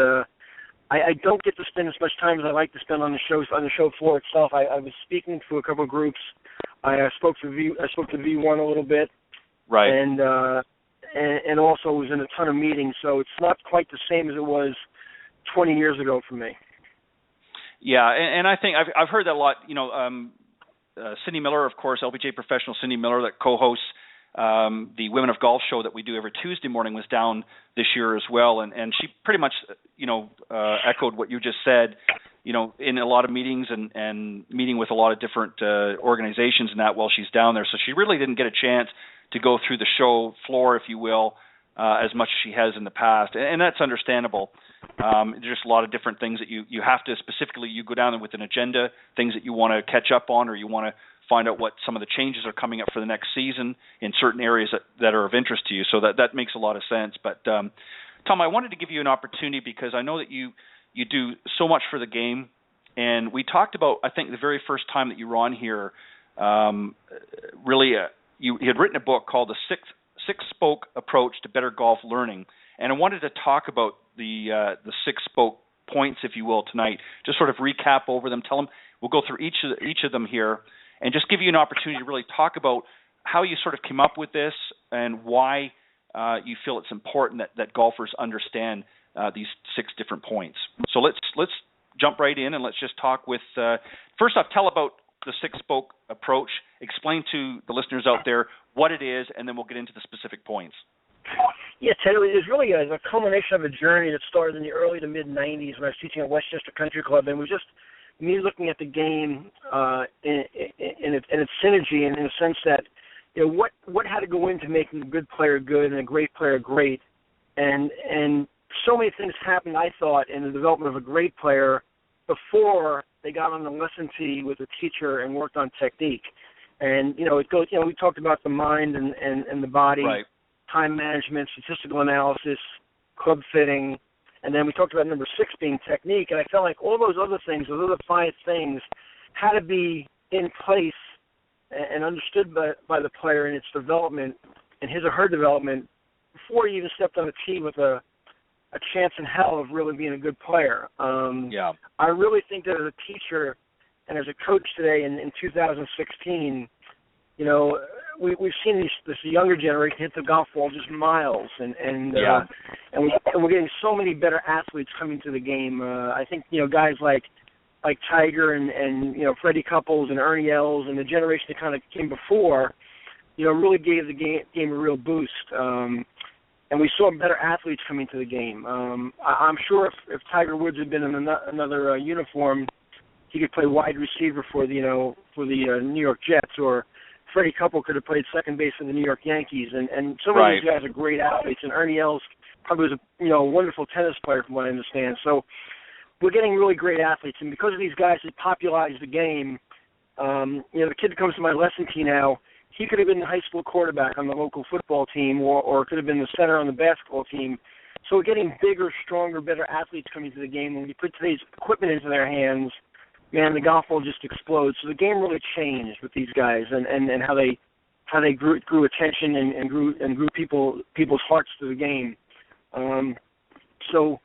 I don't get to spend as much time as I like to spend on the show floor itself. I was speaking to a couple of groups. I spoke to V1 a little bit, right, and also was in a ton of meetings. So it's not quite the same as it was 20 years ago for me. Yeah, and I think I've heard that a lot. You know, Cindy Miller, of course, LPGA professional Cindy Miller, that co-hosts the Women of Golf show that we do every Tuesday morning, was down this year as well, and she pretty much echoed what you just said, in a lot of meetings and meeting with a lot of different organizations and that while she's down there. So she really didn't get a chance to go through the show floor, if you will, as much as she has in the past, and that's understandable. There's just a lot of different things that you have to, specifically, you go down there with an agenda, things that you want to catch up on, or you want to find out what some of the changes are coming up for the next season in certain areas that are of interest to you. So that makes a lot of sense. But Tom, I wanted to give you an opportunity because I know that you do so much for the game, and we talked about, I think, the very first time that you were on here, you had written a book called The Six-Spoke Approach to Better Golf Learning, and I wanted to talk about the six-spoke points, if you will, tonight. Just sort of recap over them, tell them, we'll go through each of them here, and just give you an opportunity to really talk about how you sort of came up with this and why you feel it's important that golfers understand these 6 different points. So let's jump right in and let's just talk with, first off, tell about the six-spoke approach. Explain to the listeners out there what it is, and then we'll get into the specific points. Yeah, Ted, it was really a culmination of a journey that started in the early to mid-'90s when I was teaching at Westchester Country Club, and it was just me looking at the game in its synergy, and in the sense that what had to go into making a good player good and a great player great, and so many things happened, I thought, in the development of a great player before they got on the lesson tee with a teacher and worked on technique. And, it goes, we talked about the mind and the body, right. time management, statistical analysis, club fitting, and then we talked about number 6 being technique. And I felt like all those other things, those other 5 things, had to be in place and understood by the player in its development, in his or her development, before he even stepped on the tee with a chance in hell of really being a good player. I really think that as a teacher and as a coach today in 2016, we've seen this younger generation hit the golf ball just miles, and we're getting so many better athletes coming to the game. I think guys like Tiger and Freddie Couples and Ernie Els and the generation that kind of came before, really gave the game a real boost. And we saw better athletes coming to the game. I'm sure if Tiger Woods had been in another uniform, he could play wide receiver for the New York Jets, or Freddie Couple could have played second base for the New York Yankees. And some of these guys are great athletes. And Ernie Els probably was a wonderful tennis player, from what I understand. So we're getting really great athletes, and because of these guys that popularized the game, the kid that comes to my lesson tee now, he could have been the high school quarterback on the local football team, or could have been the center on the basketball team. So we're getting bigger, stronger, better athletes coming to the game. When we put today's equipment into their hands, man, the golf ball just explodes. So the game really changed with these guys, and how they grew attention and grew people's hearts to the game. So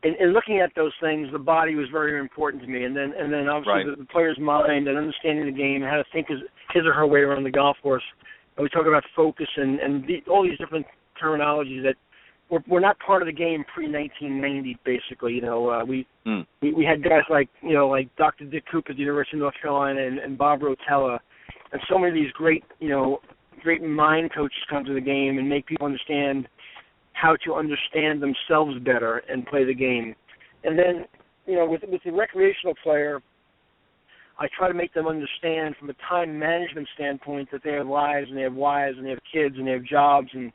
in looking at those things, the body was very, very important to me, and then obviously the player's mind and understanding the game and how to think his or her way around the golf course. And we talk about focus and all these different terminologies that were not part of the game pre-1990, basically. We had guys like Dr. Dick Cooper at the University of North Carolina and Bob Rotella, and so many of these great mind coaches come to the game and make people understand how to understand themselves better and play the game. And then, with the recreational player, I try to make them understand from a time management standpoint that they have lives and they have wives and they have kids and they have jobs and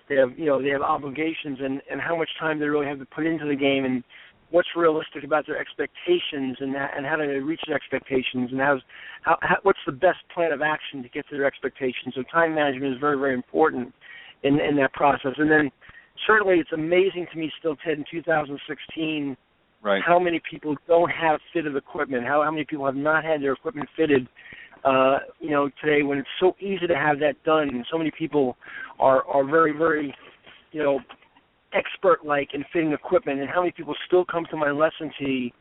they have obligations, and how much time they really have to put into the game, and what's realistic about their expectations, and how do they reach their expectations, and what's the best plan of action to get to their expectations. So time management is very, very important in that process. And then certainly it's amazing to me still, Ted, in 2016, how many people don't have fitted equipment, how many people have not had their equipment fitted, today, when it's so easy to have that done, and so many people are very, very, expert-like in fitting equipment, and how many people still come to my lesson tee,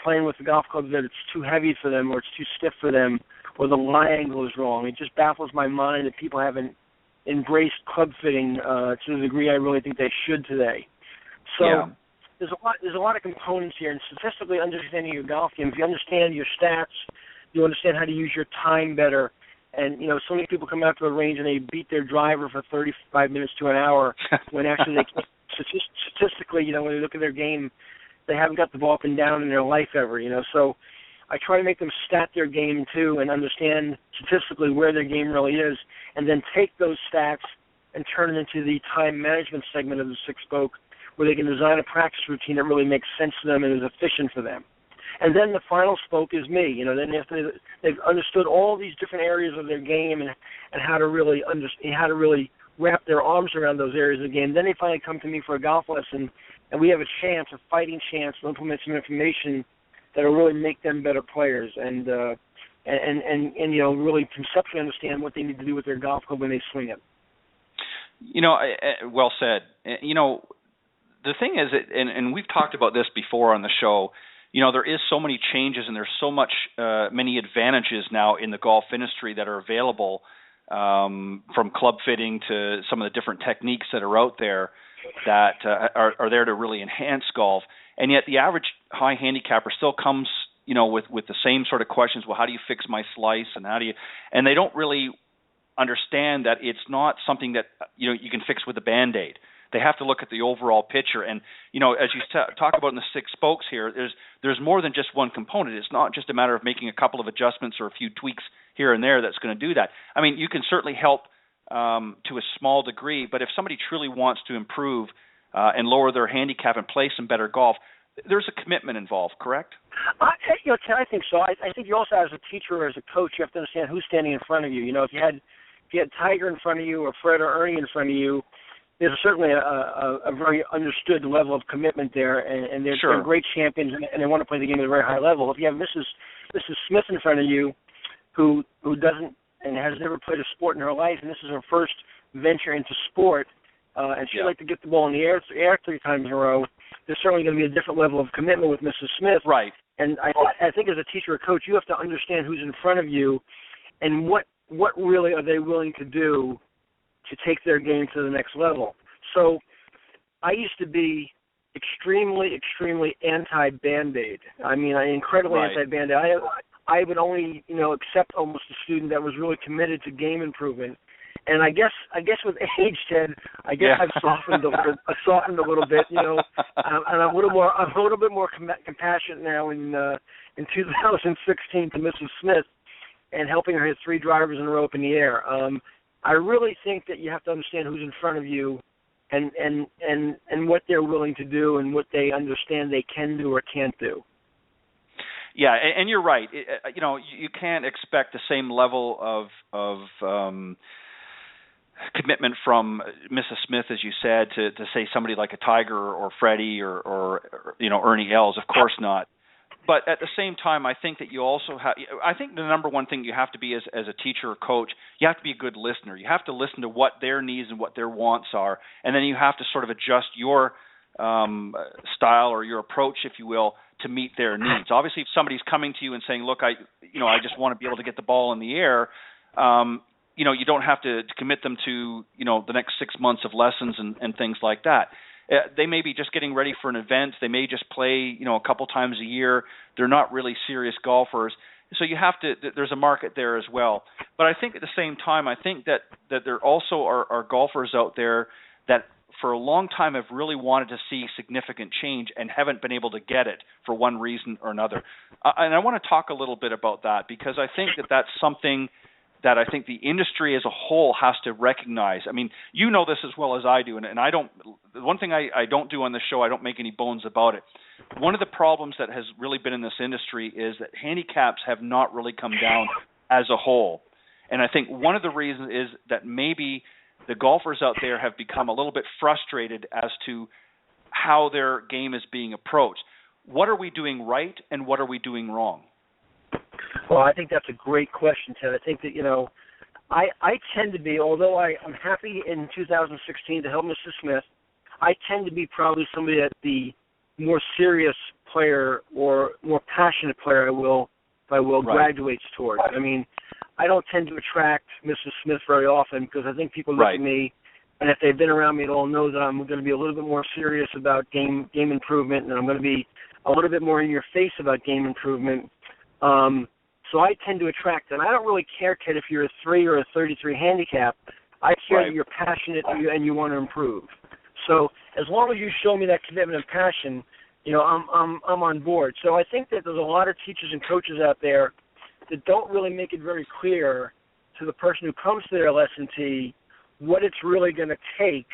playing with the golf club that it's too heavy for them, or it's too stiff for them, or the lie angle is wrong. It just baffles my mind that people haven't embraced club fitting to the degree I really think they should today. So there's a lot of components here, and statistically understanding your golf game. If you understand your stats, you understand how to use your time better. And so many people come out to the range and they beat their driver for 35 minutes to an hour, when actually they can't, statistically, when they look at their game, they haven't got the ball up and down in their life ever. So I try to make them stat their game too and understand statistically where their game really is, and then take those stats and turn it into the time management segment of the 6-spoke, where they can design a practice routine that really makes sense to them and is efficient for them. And then the final spoke is me. Then after they've understood all these different areas of their game and how to really wrap their arms around those areas of the game, then they finally come to me for a golf lesson, and we have a fighting chance to implement some information that will really make them better players, and really conceptually understand what they need to do with their golf club when they swing it. Well said. The thing is, and we've talked about this before on the show, there is so many changes and there's so much, many advantages now in the golf industry that are available, from club fitting to some of the different techniques that are out there that are there to really enhance golf. And yet the average high handicapper still comes, with the same sort of questions. Well, how do you fix my slice, and they don't really understand that it's not something that you can fix with a Band-Aid. They have to look at the overall picture. And, as you talk about in the 6 spokes here, there's more than just one component. It's not just a matter of making a couple of adjustments or a few tweaks here and there that's going to do that. I mean, you can certainly help to a small degree, but if somebody truly wants to improve and lower their handicap and play some better golf, there's a commitment involved, correct? Ted, I think so. I think you also, as a teacher or as a coach, you have to understand who's standing in front of you. If you had Tiger in front of you or Fred or Ernie in front of you, there's certainly a very understood level of commitment there, and they're great champions, and they want to play the game at a very high level. If you have Mrs. Smith in front of you, who doesn't and has never played a sport in her life, and this is her first venture into sport, and she'd like to get the ball in the air 3 times in a row, there's certainly going to be a different level of commitment with Mrs. Smith. Right. And I think as a teacher or coach, you have to understand who's in front of you and what really are they willing to do to take their game to the next level. So I used to be extremely, extremely anti-Band-Aid. I mean, incredibly anti-Band-Aid. I would only, accept almost a student that was really committed to game improvement. And I guess with age, Ted, I've softened a little bit, and I'm a little bit more compassionate now in 2016 to Mrs. Smith and helping her hit 3 drivers in a row up in the air. I really think that you have to understand who's in front of you and what they're willing to do and what they understand they can do or can't do. Yeah, and you're right. You can't expect the same level of commitment from Mrs. Smith, as you said, to say somebody like a Tiger or Freddie or Ernie Els. Of course not. But at the same time, I think that you also have. I think the number one thing you have to be as a teacher or coach, you have to be a good listener. You have to listen to what their needs and what their wants are, and then you have to sort of adjust your style or your approach, if you will, to meet their needs. Obviously, if somebody's coming to you and saying, "Look, I just want to be able to get the ball in the air," you don't have to commit them to the next 6 months of lessons and things like that. They may be just getting ready for an event. They may just play, a couple times a year. They're not really serious golfers. So you have to. There's a market there as well. But I think at the same time, I think that there also are golfers out there that for a long time have really wanted to see significant change and haven't been able to get it for one reason or another. And I want to talk a little bit about that because I think that that's something that I think the industry as a whole has to recognize. I mean, you know this as well as I do, and I don't. The one thing I don't do on this show, I don't make any bones about it. One of the problems that has really been in this industry is that handicaps have not really come down as a whole. And I think one of the reasons is that maybe the golfers out there have become a little bit frustrated as to how their game is being approached. What are we doing right and what are we doing wrong? Well, I think that's a great question, Ted. I think that, I tend to be, although I'm happy in 2016 to help Mrs. Smith, I tend to be probably somebody that the more serious player or more passionate player graduates towards. I mean, I don't tend to attract Mrs. Smith very often because I think people look at me, and if they've been around me at all, know that I'm going to be a little bit more serious about game improvement, and I'm going to be a little bit more in your face about game improvement. So I tend to attract them. I don't really care, Ted, if you're a 3 or a 33 handicap. I care that you're passionate and you want to improve. So as long as you show me that commitment and passion, I'm on board. So I think that there's a lot of teachers and coaches out there that don't really make it very clear to the person who comes to their lesson tee what it's really going to take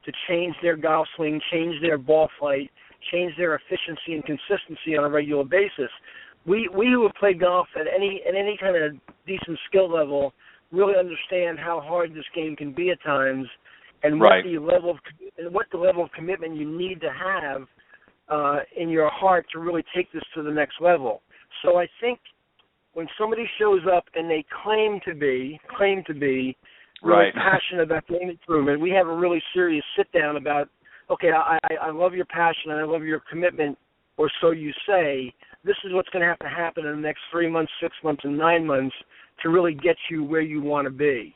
to change their golf swing, change their ball flight, change their efficiency and consistency on a regular basis. We who have played golf at any kind of decent skill level really understand how hard this game can be at times, and what the level of commitment you need to have in your heart to really take this to the next level. So I think when somebody shows up and they claim to be really passionate about game improvement, we have a really serious sit down about, okay, I love your passion and I love your commitment, or so you say. This is what's going to have to happen in the next 3 months, 6 months, and 9 months to really get you where you want to be,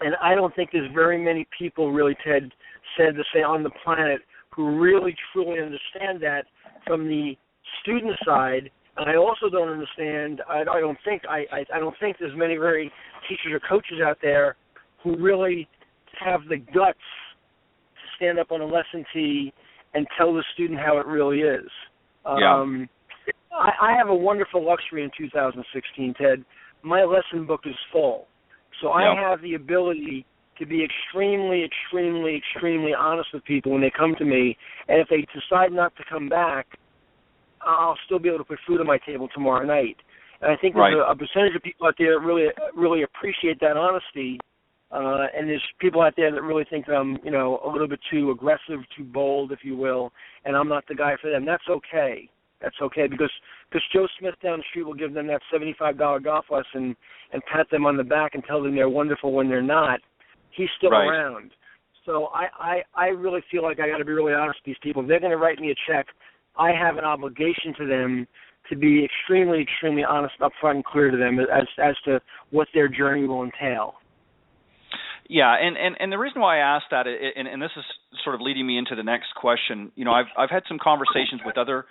and I don't think there's very many people really, Ted, said to say on the planet who really truly understand that from the student side. And I also don't understand. I don't think there's many very teachers or coaches out there who really have the guts to stand up on a lesson tee and tell the student how it really is. I have a wonderful luxury in 2016, Ted. My lesson book is full. So I have the ability to be extremely, extremely, extremely honest with people when they come to me, and if they decide not to come back, I'll still be able to put food on my table tomorrow night. And I think there's a percentage of people out there that really appreciate that honesty, and there's people out there that really think that I'm, a little bit too aggressive, too bold, if you will, and I'm not the guy for them. That's okay. That's okay, because Joe Smith down the street will give them that $75 golf lesson and pat them on the back and tell them they're wonderful when they're not. He's still around. So I really feel like I got to be really honest with these people. If they're going to write me a check, I have an obligation to them to be extremely, extremely honest, upfront, and clear to them as to what their journey will entail. Yeah, and the reason why I asked that, and this is sort of leading me into the next question. I've had some conversations with other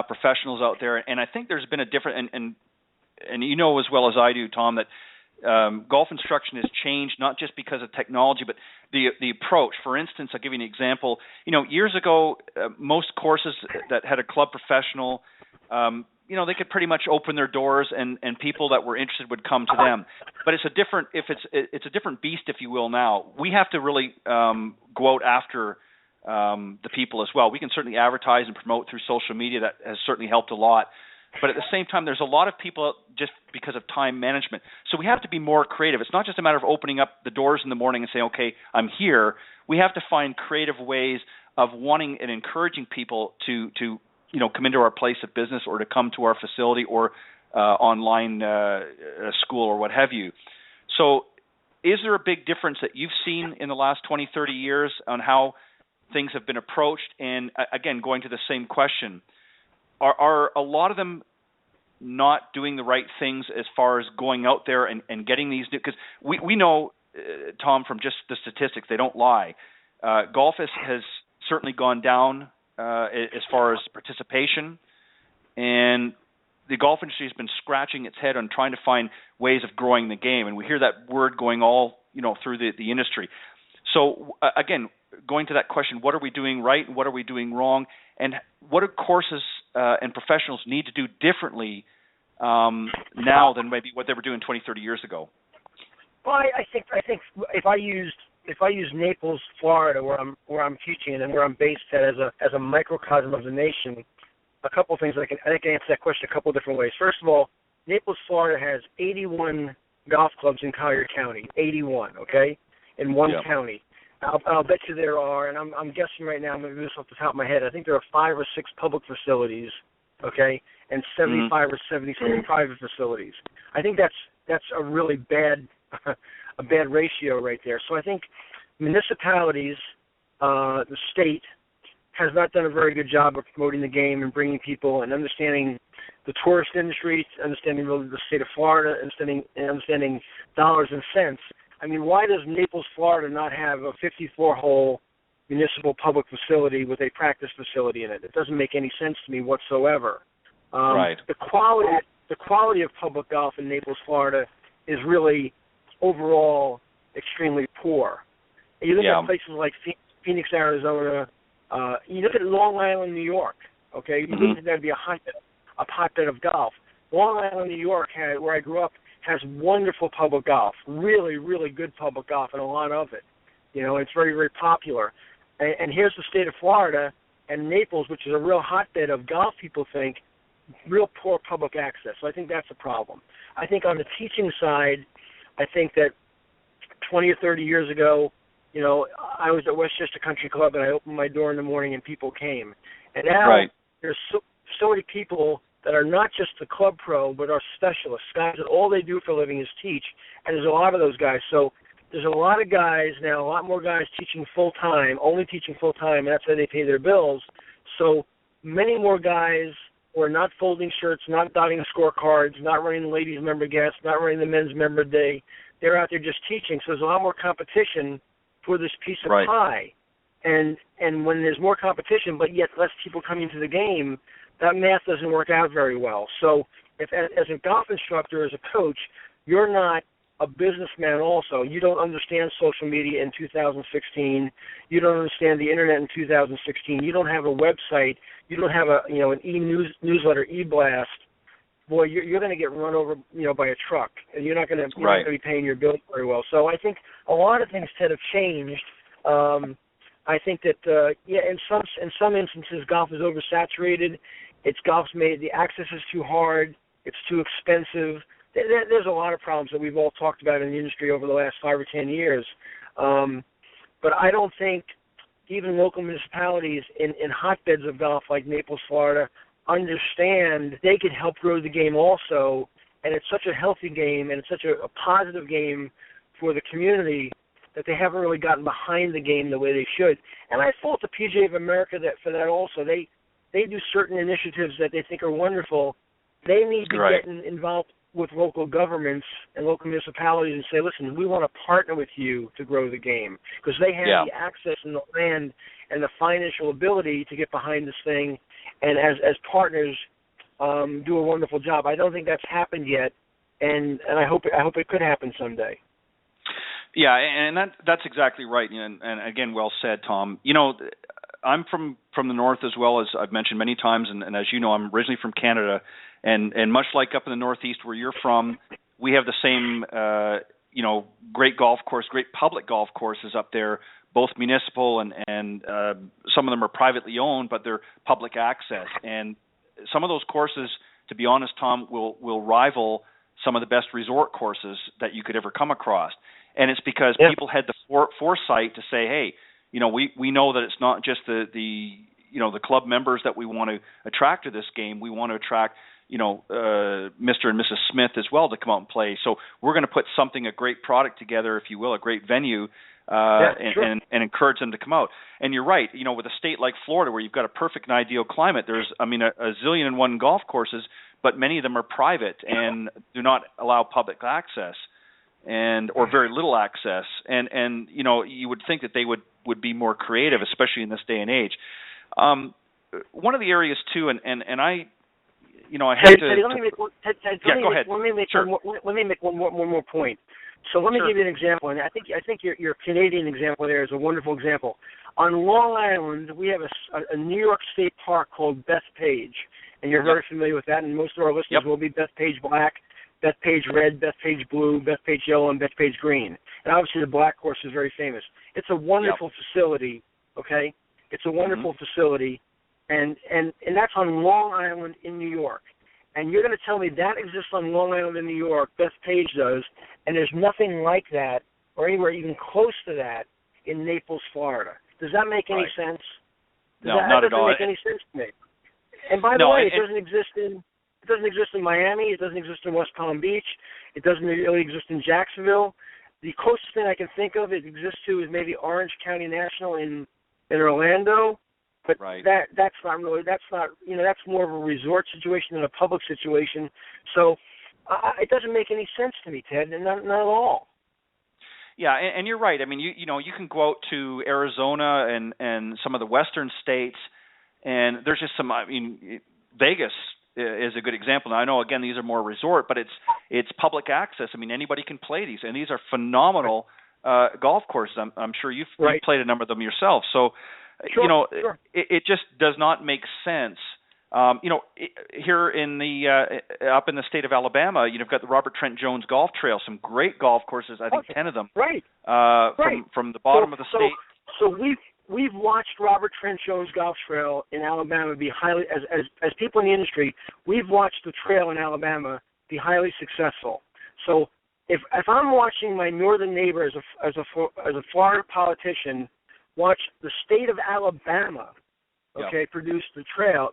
professionals out there, and I think there's been a different, and you know as well as I do, Tom, that golf instruction has changed not just because of technology, but the approach. For instance, I'll give you an example. Years ago, most courses that had a club professional, they could pretty much open their doors, and people that were interested would come to them. But it's a different beast, if you will. Now we have to really go out after the people as well. We can certainly advertise and promote through social media. That has certainly helped a lot. But at the same time, there's a lot of people just because of time management. So we have to be more creative. It's not just a matter of opening up the doors in the morning and saying, okay, I'm here. We have to find creative ways of wanting and encouraging people to come into our place of business or to come to our facility or online school or what have you. So is there a big difference that you've seen in the last 20, 30 years on how things have been approached? And again, going to the same question, are a lot of them not doing the right things as far as going out there and getting these new, because we know, Tom, from just the statistics, they don't lie. Golf has certainly gone down as far as participation, and the golf industry has been scratching its head on trying to find ways of growing the game, and we hear that word going all through the industry. So again, going to that question, what are we doing right and what are we doing wrong, and what do courses and professionals need to do differently now than maybe what they were doing 20, 30 years ago? Well, I think if I use Naples, Florida, where I'm teaching and where I'm based at as a microcosm of the nation, a couple of things I can answer that question a couple of different ways. First of all, Naples, Florida has 81 golf clubs in Collier County, 81, okay, in one county. I'll bet you there are, and I'm guessing right now, I'm going to do this off the top of my head, I think there are 5 or 6 public facilities, okay, and 75 or 77 private facilities. I think that's a really bad ratio right there. So I think municipalities, the state, has not done a very good job of promoting the game and bringing people and understanding the tourist industry, understanding really the state of Florida, understanding dollars and cents. I mean, why does Naples, Florida not have a 54-hole municipal public facility with a practice facility in it? It doesn't make any sense to me whatsoever. Right. The quality of public golf in Naples, Florida is really overall extremely poor. You look at places like Phoenix, Arizona. You look at Long Island, New York. Okay, you think that'd be a hotbed of golf. Long Island, New York, where I grew up, has wonderful public golf, really, really good public golf, and a lot of it. It's very, very popular. And here's the state of Florida and Naples, which is a real hotbed of golf, people think, real poor public access. So I think that's a problem. I think on the teaching side, I think that 20 or 30 years ago, I was at Westchester Country Club, and I opened my door in the morning, and people came. And now there's so many people that are not just the club pro, but are specialists, guys that all they do for a living is teach, and there's a lot of those guys. So there's a lot of guys now, a lot more guys teaching full-time, only teaching full-time, and that's how they pay their bills. So many more guys who are not folding shirts, not dotting scorecards, not running the ladies' member guest, not running the men's member day. They're out there just teaching. So there's a lot more competition for this piece of pie. And when there's more competition, but yet less people coming to the game, that math doesn't work out very well. So if as a golf instructor, as a coach, you're not a businessman also. You don't understand social media in 2016. You don't understand the internet in 2016. You don't have a website. You don't have an e-newsletter, e-blast. boy, you're going to get run over, by a truck, and you're not going to be paying your bills very well. So I think a lot of things have changed. I think that in some instances, golf is oversaturated. Golf's made, the access is too hard. It's too expensive. There's a lot of problems that we've all talked about in the industry over the last 5 or 10 years. But I don't think even local municipalities in hotbeds of golf like Naples, Florida, understand they can help grow the game also, and it's such a healthy game and it's such a positive game for the community that they haven't really gotten behind the game the way they should. And I fault the PGA of America for that also. They do certain initiatives that they think are wonderful. They need to get involved with local governments and local municipalities and say, listen, we want to partner with you to grow the game, because they have the access and the land and the financial ability to get behind this thing, and as partners do a wonderful job. I don't think that's happened yet, and I hope it could happen someday. Yeah, and that's exactly right, and again, well said, Tom. I'm from the north as well, as I've mentioned many times, and as you know, I'm originally from Canada, and much like up in the northeast where you're from, we have the same great golf course, great public golf courses up there, both municipal and some of them are privately owned, but they're public access. And some of those courses, to be honest, Tom, will rival some of the best resort courses that you could ever come across. And it's because people had the foresight to say, hey, we know that it's not just the club members that we want to attract to this game. We want to attract, Mr. and Mrs. Smith as well to come out and play. So we're going to put a great product together, if you will, a great venue, and encourage them to come out. And you're right, with a state like Florida where you've got a perfect and ideal climate, there's, a zillion and one golf courses, but many of them are private and do not allow public access or very little access. And you would think that they would be more creative, especially in this day and age. One of the areas too, and I have to. Let me make one more point. So let me give you an example, and I think your Canadian example there is a wonderful example. On Long Island, we have a New York State park called Bethpage, and you're very familiar with that, and most of our listeners will be Bethpage Black, Bethpage Red, Bethpage Blue, Bethpage Yellow, and Bethpage Green. And obviously the Black course is very famous. It's a wonderful facility, okay? It's a wonderful facility, and that's on Long Island in New York. And you're going to tell me that exists on Long Island in New York, Bethpage does, and there's nothing like that or anywhere even close to that in Naples, Florida. Does that make any sense? No, not at all. That doesn't make any sense to me. And by the way, it doesn't exist in Miami. It doesn't exist in West Palm Beach. It doesn't really exist in Jacksonville. The closest thing I can think of it exists to is maybe Orange County National in Orlando. But that's not that's more of a resort situation than a public situation. So it doesn't make any sense to me, Ted, and not at all. Yeah, and you're right. I mean, you can go out to Arizona and some of the western states, and there's just some. I mean, Vegas is a good example. Now, I know again these are more resort, but it's public access. I mean, anybody can play these, and these are phenomenal golf courses. I'm sure you've played a number of them yourself. So. It just does not make sense. Here in up in the state of Alabama, you've got the Robert Trent Jones Golf Trail, some great golf courses. I think 10 of them. From the bottom of the state. So we've watched Robert Trent Jones Golf Trail in Alabama be highly, as people in the industry, we've watched the trail in Alabama be highly successful. So if I'm watching my northern neighbor as a Florida politician watch the state of Alabama, produce the trail,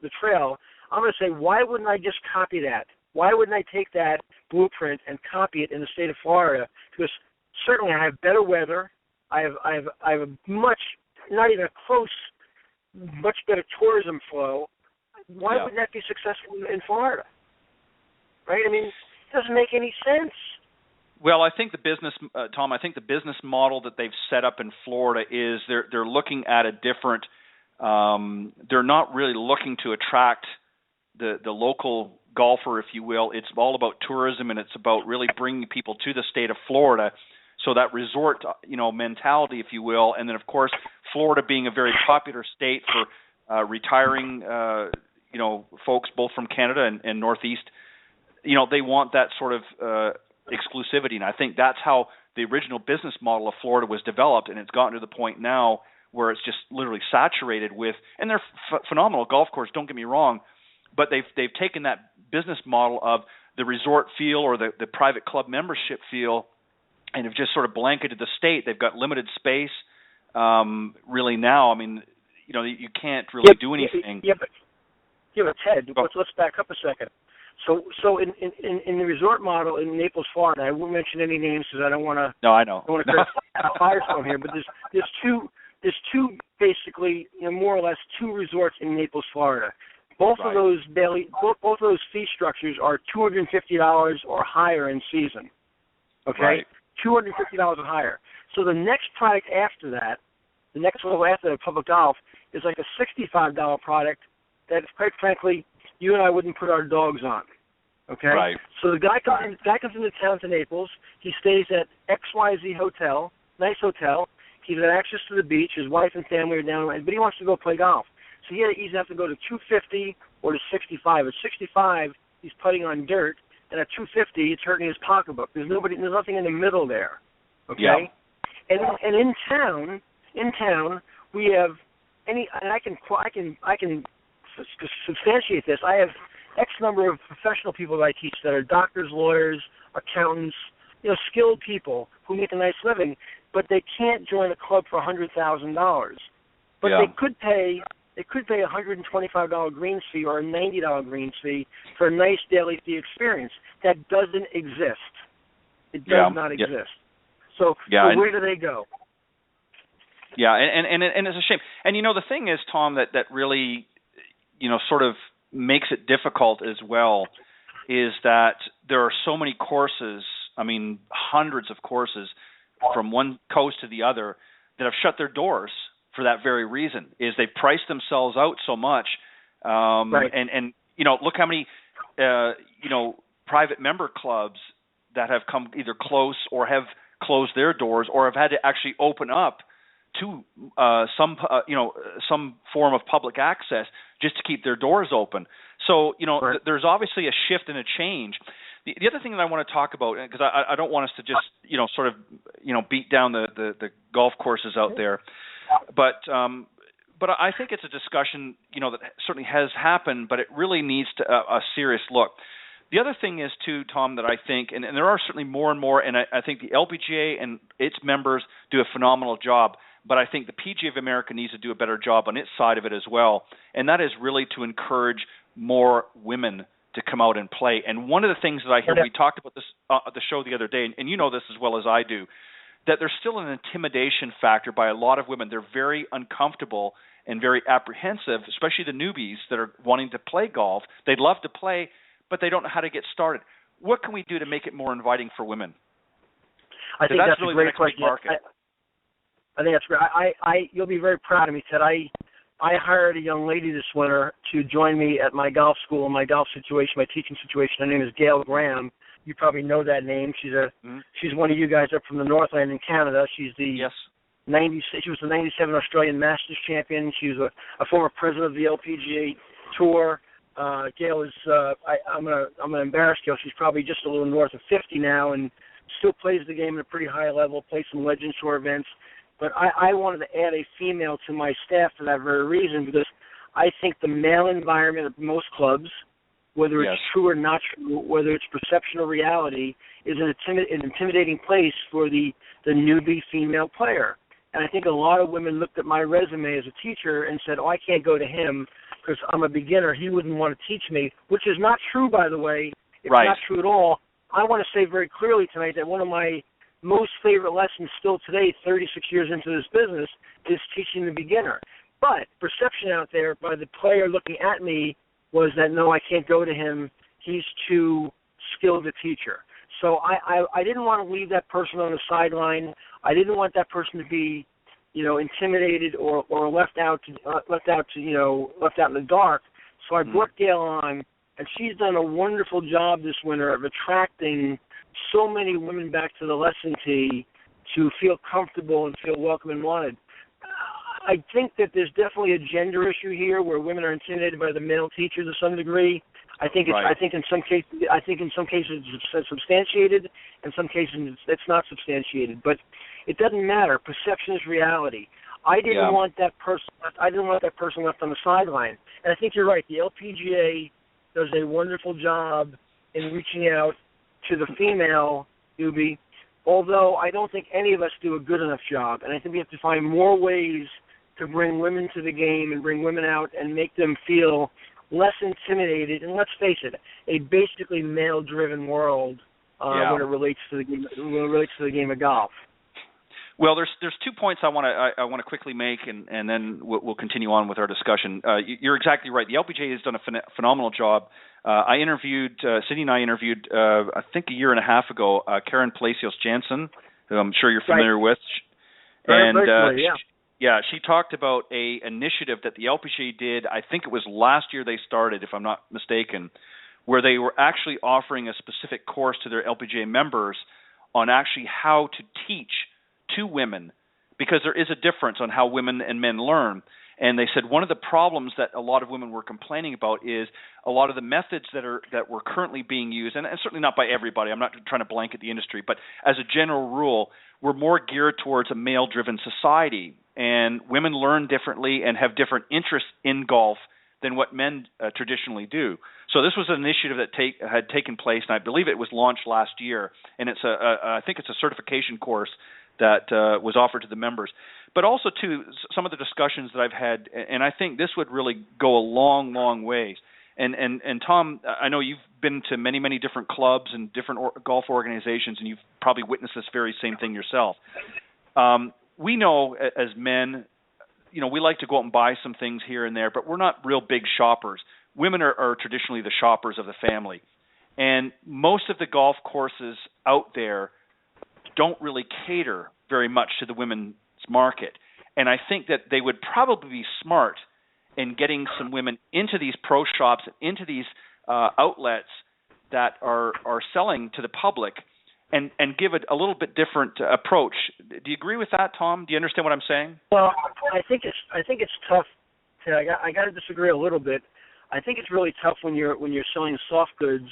I'm going to say, why wouldn't I just copy that? Why wouldn't I take that blueprint and copy it in the state of Florida? Because certainly I have better weather. I have a much, not even a close, much better tourism flow. Why wouldn't that be successful in Florida? Right? I mean, it doesn't make any sense. Well, I think the business, Tom, the business model that they've set up in Florida is they're looking at a different. They're not really looking to attract the local golfer, if you will. It's all about tourism, and it's about really bringing people to the state of Florida. So that resort, mentality, if you will, and then of course Florida being a very popular state for retiring, folks both from Canada and Northeast they want that sort of exclusivity, and I think that's how the original business model of Florida was developed, and it's gotten to the point now where it's just literally saturated with, and they're phenomenal golf courses, don't get me wrong, but they've taken that business model of the resort feel or the private club membership feel, and have just sort of blanketed the state. They've got limited space. Really now, I mean, you can't really do anything. But Ted, let's back up a second. So in the resort model in Naples, Florida, I won't mention any names because I don't want to. No, I know. I want to create a firestorm here, but there's two basically, more or less two resorts in Naples, Florida. Both of those both of those fee structures are $250 or higher in season. Okay, right. $250 or higher. So the next product after that, the next level after the public golf, is like a $65 product that, quite frankly, you and I wouldn't put our dogs on. Okay? Right. So the guy comes into town to Naples. He stays at XYZ Hotel, nice hotel. He's got access to the beach. His wife and family are down, but he wants to go play golf. So he either have to go to 250 or to 65. At 65, he's putting on dirt, and at 250, it's hurting his pocketbook. There's nothing in the middle there. Okay? Yeah. And in town, we have and I can substantiate this. I have X number of professional people that I teach that are doctors, lawyers, accountants, skilled people who make a nice living, but they can't join a club for $100,000. But they could pay a $125 greens fee or a $90 greens fee for a nice daily fee experience. That doesn't exist. It does not exist. So where do they go? Yeah, and it's a shame. And the thing is, Tom, that really sort of makes it difficult as well is that there are so many courses, I mean hundreds of courses from one coast to the other that have shut their doors for that very reason, is they've priced themselves out so much. Right. And look how many private member clubs that have come either close or have closed their doors or have had to actually open up to some form of public access just to keep their doors open. So, right. There's obviously a shift and a change. The other thing that I want to talk about, because I don't want us to just, sort of, beat down the golf courses out there, but I think it's a discussion, that certainly has happened, but it really needs a serious look. The other thing is, too, Tom, that I think, and there are certainly more and more, and I think the LPGA and its members do a phenomenal job, but I think the PGA of America needs to do a better job on its side of it as well, and that is really to encourage more women to come out and play. And one of the things that I hear, we talked about this at the show the other day, and you know this as well as I do, that there's still an intimidation factor by a lot of women. They're very uncomfortable and very apprehensive, especially the newbies that are wanting to play golf. They'd love to play, but they don't know how to get started. What can we do to make it more inviting for women? I think that's really a great the next question. market. I think that's great. You'll be very proud of me, Ted. I hired a young lady this winter to join me at my golf school, my golf situation, my teaching situation. Her name is Gail Graham. You probably know that name. She's one of you guys up from the Northland in Canada. She's the she was the 97 Australian Masters champion. She was a former president of the LPGA Tour. Gail is I'm gonna embarrass Gail. She's probably just a little north of 50 now, and still plays the game at a pretty high level. Plays some Legends Tour events. But I wanted to add a female to my staff for that very reason, because I think the male environment of most clubs, whether it's true or not true, whether it's perception or reality, is an intimidating place for the newbie female player. And I think a lot of women looked at my resume as a teacher and said, I can't go to him because I'm a beginner. He wouldn't want to teach me, which is not true, by the way. It's not true at all. I want to say very clearly tonight that one of my most favorite lessons still today, 36 years into this business, is teaching the beginner. But perception out there by the player looking at me was that, no, I can't go to him. He's too skilled a teacher. So I didn't want to leave that person on the sideline. I didn't want that person to be, intimidated or left out in the dark. So I brought Gail on, and she's done a wonderful job this winter of attracting so many women back to the lesson tee to feel comfortable and feel welcome and wanted. I think that there's definitely a gender issue here where women are intimidated by the male teacher to some degree. I think in some cases it's substantiated, in some cases it's not substantiated. But it doesn't matter. Perception is reality. I didn't want that person. I didn't want that person left on the sideline. And I think you're right. The LPGA does a wonderful job in reaching out to the female newbie, although I don't think any of us do a good enough job. And I think we have to find more ways to bring women to the game and bring women out and make them feel less intimidated. And let's face it, a basically male-driven world when it relates to the game of golf. Well, there's 2 points I want to quickly make, and then we'll continue on with our discussion. You're exactly right. The LPGA has done a phenomenal job. Cindy and I interviewed, I think a year and a half ago, Karen Palacios-Jansen, who I'm sure you're familiar with. She talked about a initiative that the LPGA did. I think it was last year they started, if I'm not mistaken, where they were actually offering a specific course to their LPGA members on actually how to teach to women, because there is a difference on how women and men learn. And they said one of the problems that a lot of women were complaining about is a lot of the methods that were currently being used, and certainly not by everybody, I'm not trying to blanket the industry, but as a general rule, were more geared towards a male-driven society. And women learn differently and have different interests in golf than what men traditionally do. So this was an initiative that had taken place, and I believe it was launched last year. And it's I think it's a certification course that was offered to the members. But also, too, some of the discussions that I've had, and I think this would really go a long, long ways. And Tom, I know you've been to many, many different clubs and different golf organizations, and you've probably witnessed this very same thing yourself. We know as men, we like to go out and buy some things here and there, but we're not real big shoppers. Women are traditionally the shoppers of the family. And most of the golf courses out there don't really cater very much to the women's market. And I think that they would probably be smart in getting some women into these pro shops, into these outlets that are selling to the public, and give it a little bit different approach. Do you agree with that, Tom? Do you understand what I'm saying? Well, I think it's tough. I got to disagree a little bit. I think it's really tough when you're selling soft goods.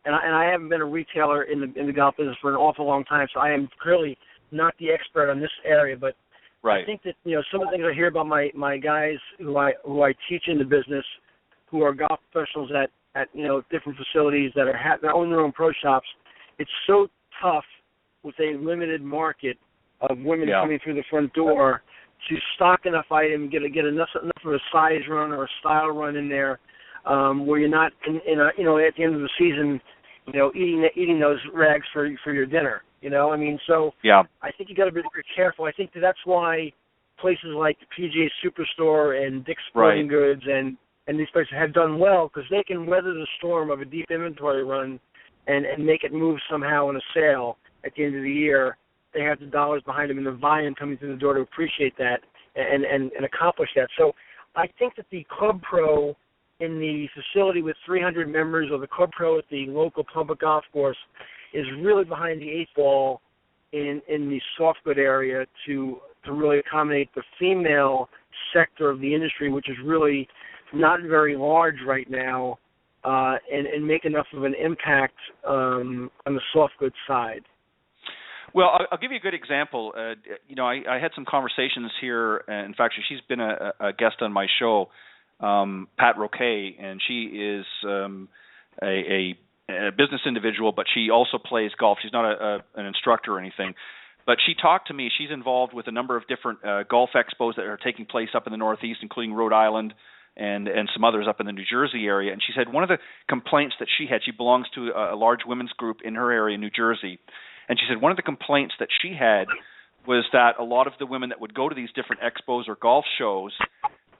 And I haven't been a retailer in the golf business for an awful long time, so I am clearly not the expert on this area. But right. I think that some of the things I hear about my guys who I teach in the business, who are golf professionals at different facilities that own their own pro shops. It's so tough with a limited market of women coming through the front door to stock enough item, get enough of a size run or a style run in there, where you're not at the end of the season, eating those rags for your dinner. I think you got to be very careful. I think that's why places like the PGA Superstore and Dick's Sporting Goods and these places have done well, because they can weather the storm of a deep inventory run and make it move somehow in a sale at the end of the year. They have the dollars behind them and the volume coming through the door to appreciate that and accomplish that. So I think that the Club Pro in the facility with 300 members, or the Club Pro at the local public golf course, is really behind the 8 ball in the soft good area to really accommodate the female sector of the industry, which is really not very large right now, and make enough of an impact on the soft goods side. Well, I'll give you a good example. I had some conversations here. In fact, she's been a guest on my show, Pat Roquet, and she is a business individual, but she also plays golf. She's not an instructor or anything. But she talked to me. She's involved with a number of different golf expos that are taking place up in the Northeast, including Rhode Island and some others up in the New Jersey area. And she said one of the complaints that she had, she belongs to a large women's group in her area, New Jersey, and she said one of the complaints that she had was that a lot of the women that would go to these different expos or golf shows,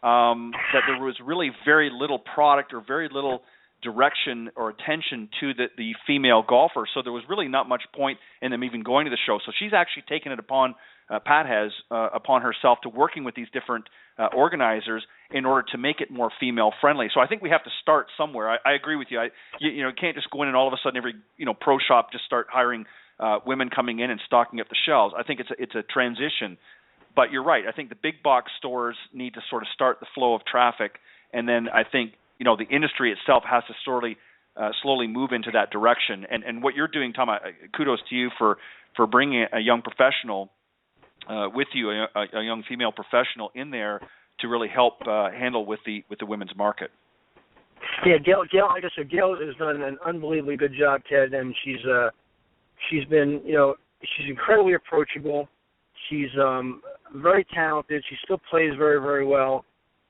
that there was really very little product or very little direction or attention to the female golfer. So there was really not much point in them even going to the show. So she's actually taken it upon, Pat has, upon herself to working with these different organizers in order to make it more female friendly. So I think we have to start somewhere. I agree with you. You can't just go in and all of a sudden every pro shop just start hiring women coming in and stocking up the shelves. I think it's a transition. But you're right. I think the big box stores need to sort of start the flow of traffic, and then I think the industry itself has to slowly move into that direction. And what you're doing, Tom, kudos to you for bringing a young professional with you, a young female professional in there to really help handle with the women's market. Yeah, Gail, like I said, Gail has done an unbelievably good job, Ted, and she's been, she's incredibly approachable. She's very talented. She still plays very, very well.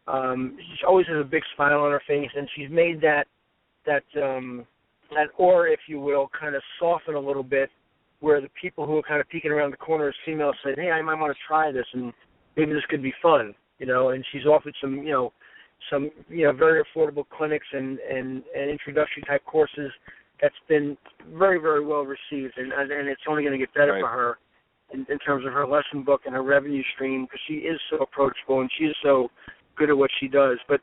She always has a big smile on her face, and she's made that aura, if you will, kind of soften a little bit, where the people who are kind of peeking around the corner as females say, hey, I might want to try this, and maybe this could be fun, and she's offered some very affordable clinics and introductory type courses that's been very, very well received, and it's only going to get better for her in terms of her lesson book and her revenue stream, because she is so approachable and she is so good at what she does. But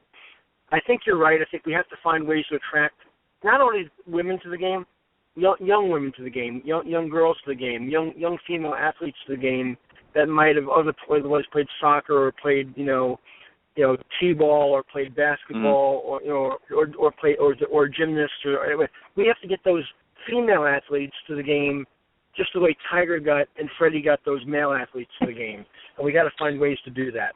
I think you're right. I think we have to find ways to attract not only women to the game, young women to the game, young girls to the game, young female athletes to the game that might have otherwise played soccer or played t-ball or played basketball or gymnasts or we have to get those female athletes to the game just the way Tiger got and Freddie got those male athletes to the game, and we got to find ways to do that.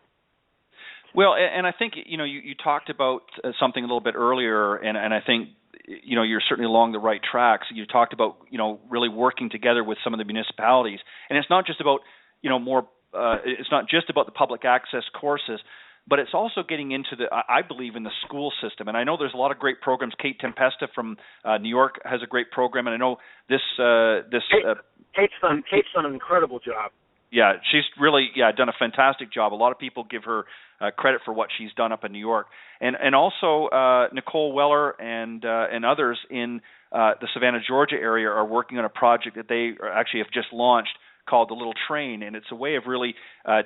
Well, and I think you talked about something a little bit earlier, and I think you're certainly along the right tracks. You talked about really working together with some of the municipalities, and it's not just about it's not just about the public access courses, but it's also getting into I believe in the school system. And I know there's a lot of great programs. Kate Tempesta from New York has a great program, and I know Kate's done an incredible job. Yeah, she's really done a fantastic job. A lot of people give her credit for what she's done up in New York, and also Nicole Weller and others in the Savannah, Georgia area are working on a project that they actually have just launched called The Little Train, and it's a way of really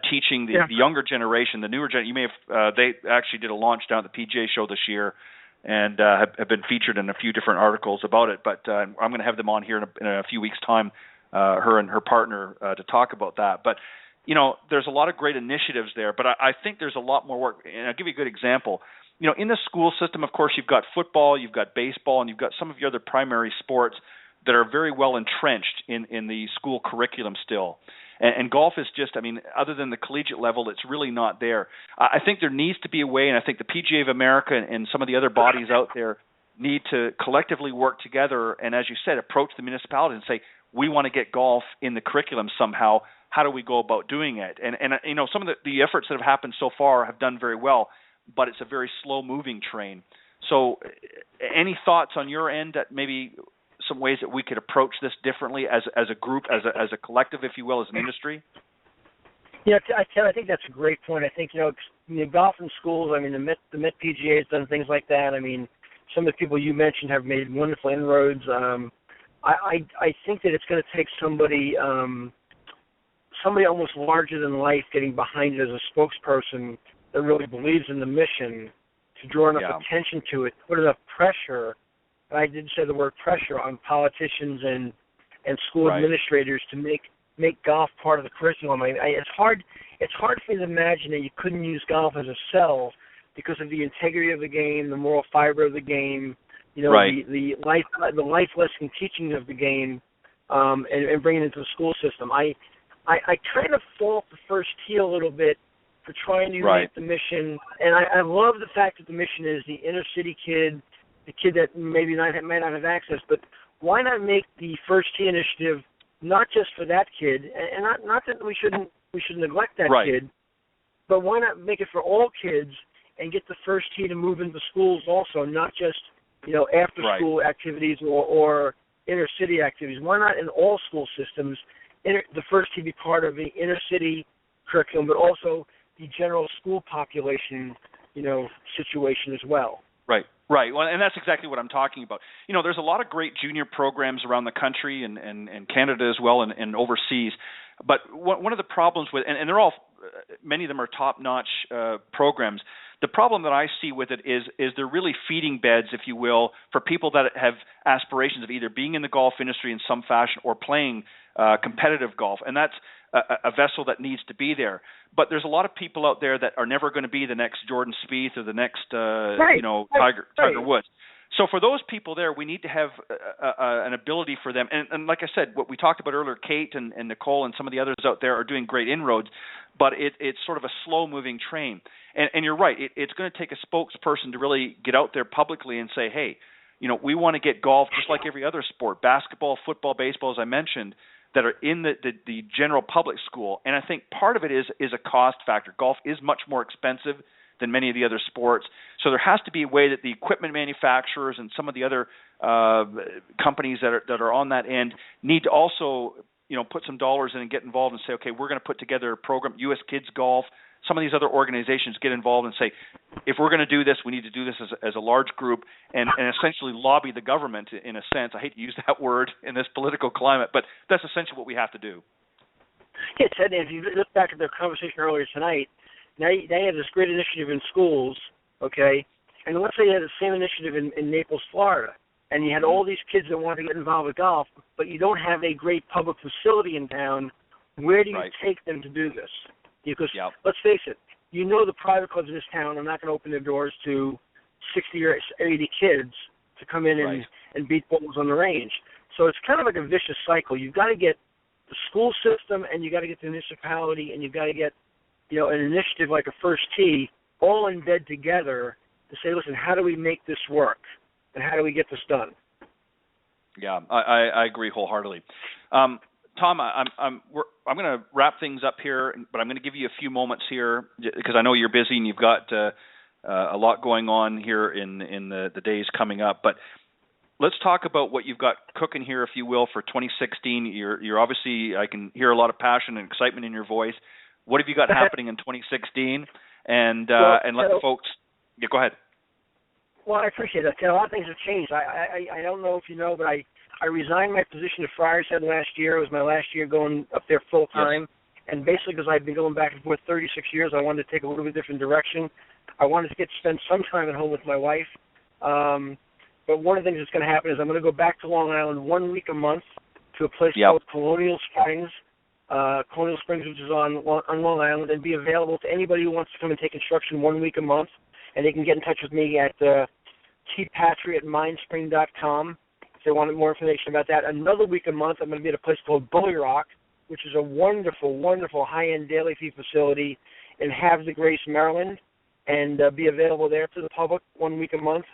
teaching the younger generation, the newer generation. You may have they actually did a launch down at the PGA show this year, and have been featured in a few different articles about it. But I'm going to have them on here in a few weeks' time, her and her partner, to talk about that. But there's a lot of great initiatives there, but I think there's a lot more work. And I'll give you a good example. In the school system, of course, you've got football, you've got baseball, and you've got some of your other primary sports that are very well entrenched in the school curriculum still. And golf is just, other than the collegiate level, it's really not there. I think there needs to be a way, and I think the PGA of America and some of the other bodies out there need to collectively work together and, as you said, approach the municipality and say, we want to get golf in the curriculum somehow. How do we go about doing it? And some of the efforts that have happened so far have done very well, but it's a very slow-moving train. So any thoughts on your end that maybe some ways that we could approach this differently as a group, as a collective, if you will, as an industry? Yeah, I think that's a great point. I think, golf in schools, the Met PGA has done things like that. Some of the people you mentioned have made wonderful inroads. I think that it's going to take somebody almost larger than life getting behind it as a spokesperson that really believes in the mission to draw enough attention to it, put enough pressure. I did say the word pressure on politicians and school administrators to make golf part of the curriculum. It's hard for me to imagine that you couldn't use golf as a sell because of the integrity of the game, the moral fiber of the game, the life lesson teaching of the game, and bringing it into the school system. I kind of fault the first tee a little bit for trying to make the mission, and I love the fact that the mission is the inner city kid, the kid that maybe may not have access, but why not make the first tee initiative not just for that kid, and not that we should neglect that kid, but why not make it for all kids and get the first tee to move into schools also, not just after school activities or inner city activities. Why not in all school systems the first tee be part of the inner city curriculum, but also the general school population situation as well. Right. Well, and that's exactly what I'm talking about. There's a lot of great junior programs around the country and Canada as well and overseas. But one of the problems with, and they're all, many of them are top-notch programs. The problem that I see with it is they're really feeding beds, if you will, for people that have aspirations of either being in the golf industry in some fashion or playing competitive golf. And that's a vessel that needs to be there. But there's a lot of people out there that are never going to be the next Jordan Spieth or the next Tiger Woods. So for those people there, we need to have an ability for them. And like I said, what we talked about earlier, Kate and Nicole and some of the others out there are doing great inroads, but it's sort of a slow-moving train. And you're right, it's going to take a spokesperson to really get out there publicly and say, hey, we want to get golf just like every other sport, basketball, football, baseball, as I mentioned, that are in the general public school. And I think part of it is a cost factor. Golf is much more expensive than many of the other sports. So there has to be a way that the equipment manufacturers and some of the other companies that are on that end need to also, put some dollars in and get involved and say, okay, we're going to put together a program, U.S. Kids Golf, some of these other organizations get involved and say, if we're going to do this, we need to do this as a large group and essentially lobby the government in a sense. I hate to use that word in this political climate, but that's essentially what we have to do. Yeah, Ted, if you look back at the conversation earlier tonight, now they have this great initiative in schools, okay? And let's say you had the same initiative in Naples, Florida, and you had all these kids that want to get involved with golf, but you don't have a great public facility in town. Where do you take them to do this? Because let's face it, the private clubs in this town are not going to open their doors to 60 or 80 kids to come in and beat balls on the range. So it's kind of like a vicious cycle. You've got to get the school system and you've got to get the municipality and you've got to get an initiative like a First Tee all in bed together to say, listen, how do we make this work? And how do we get this done? Yeah, I agree wholeheartedly. Tom, I'm going to wrap things up here, but I'm going to give you a few moments here because I know you're busy and you've got a lot going on here in the days coming up. But let's talk about what you've got cooking here, if you will, for 2016. You're obviously, I can hear a lot of passion and excitement in your voice. What have you got happening in 2016? And let the folks go ahead. Well, I appreciate that. A lot of things have changed. I don't know if you know, but I resigned my position at Friars Head last year. It was my last year going up there full time. Yes. And basically because I've been going back and forth 36 years, I wanted to take a little bit different direction. I wanted to spend some time at home with my wife. But one of the things that's going to happen is I'm going to go back to Long Island 1 week a month to a place called Colonial Springs, which is on Long Island, and be available to anybody who wants to come and take instruction 1 week a month. And they can get in touch with me at tpatri@mindspring.com if they want more information about that. Another week a month, I'm going to be at a place called Bully Rock, which is a wonderful, wonderful high-end daily fee facility in Havre de Grace, Maryland, and be available there to the public 1 week a month,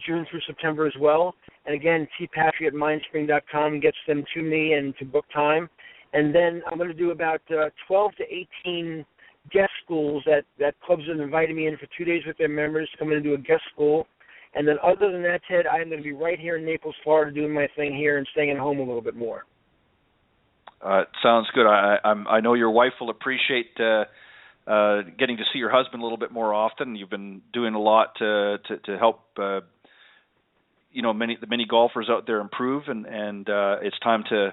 June through September as well. And again, tpatri@mindspring.com gets them to me and to book time. And then I'm going to do about 12 to 18 guest schools that clubs have invited me in for 2 days with their members to come in and do a guest school. And then other than that, Ted, I'm going to be right here in Naples, Florida, doing my thing here and staying at home a little bit more. Sounds good. I know your wife will appreciate getting to see your husband a little bit more often. You've been doing a lot to help many golfers out there improve, and it's time to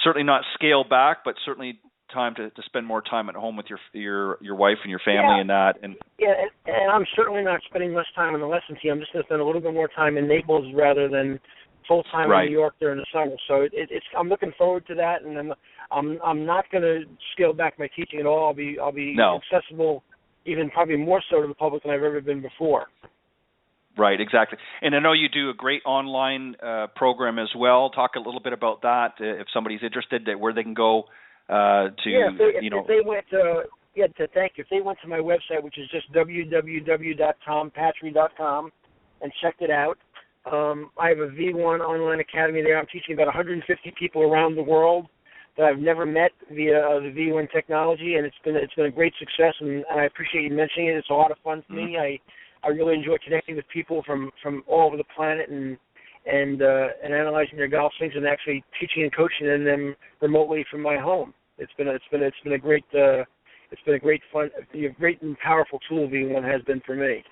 certainly not scale back, but certainly time to spend more time at home with your wife and your family and that. And I'm certainly not spending less time on the lesson tee. I'm just going to spend a little bit more time in Naples rather than full time in New York during the summer. So I'm looking forward to that, and I'm not going to scale back my teaching at all. I'll be accessible, even probably more so to the public than I've ever been before. Right, exactly. And I know you do a great online program as well. Talk a little bit about that if somebody's interested, where they can go. If they went to my website, which is just www.tompatri.com, and checked it out. I have a V1 online academy there. I'm teaching about 150 people around the world that I've never met via the V1 technology, and it's been a great success. And I appreciate you mentioning it. It's a lot of fun for me. I really enjoy connecting with people from all over the planet and analyzing their golf swings and actually teaching and coaching them remotely from my home. It's been a great and powerful tool V1 has been for me.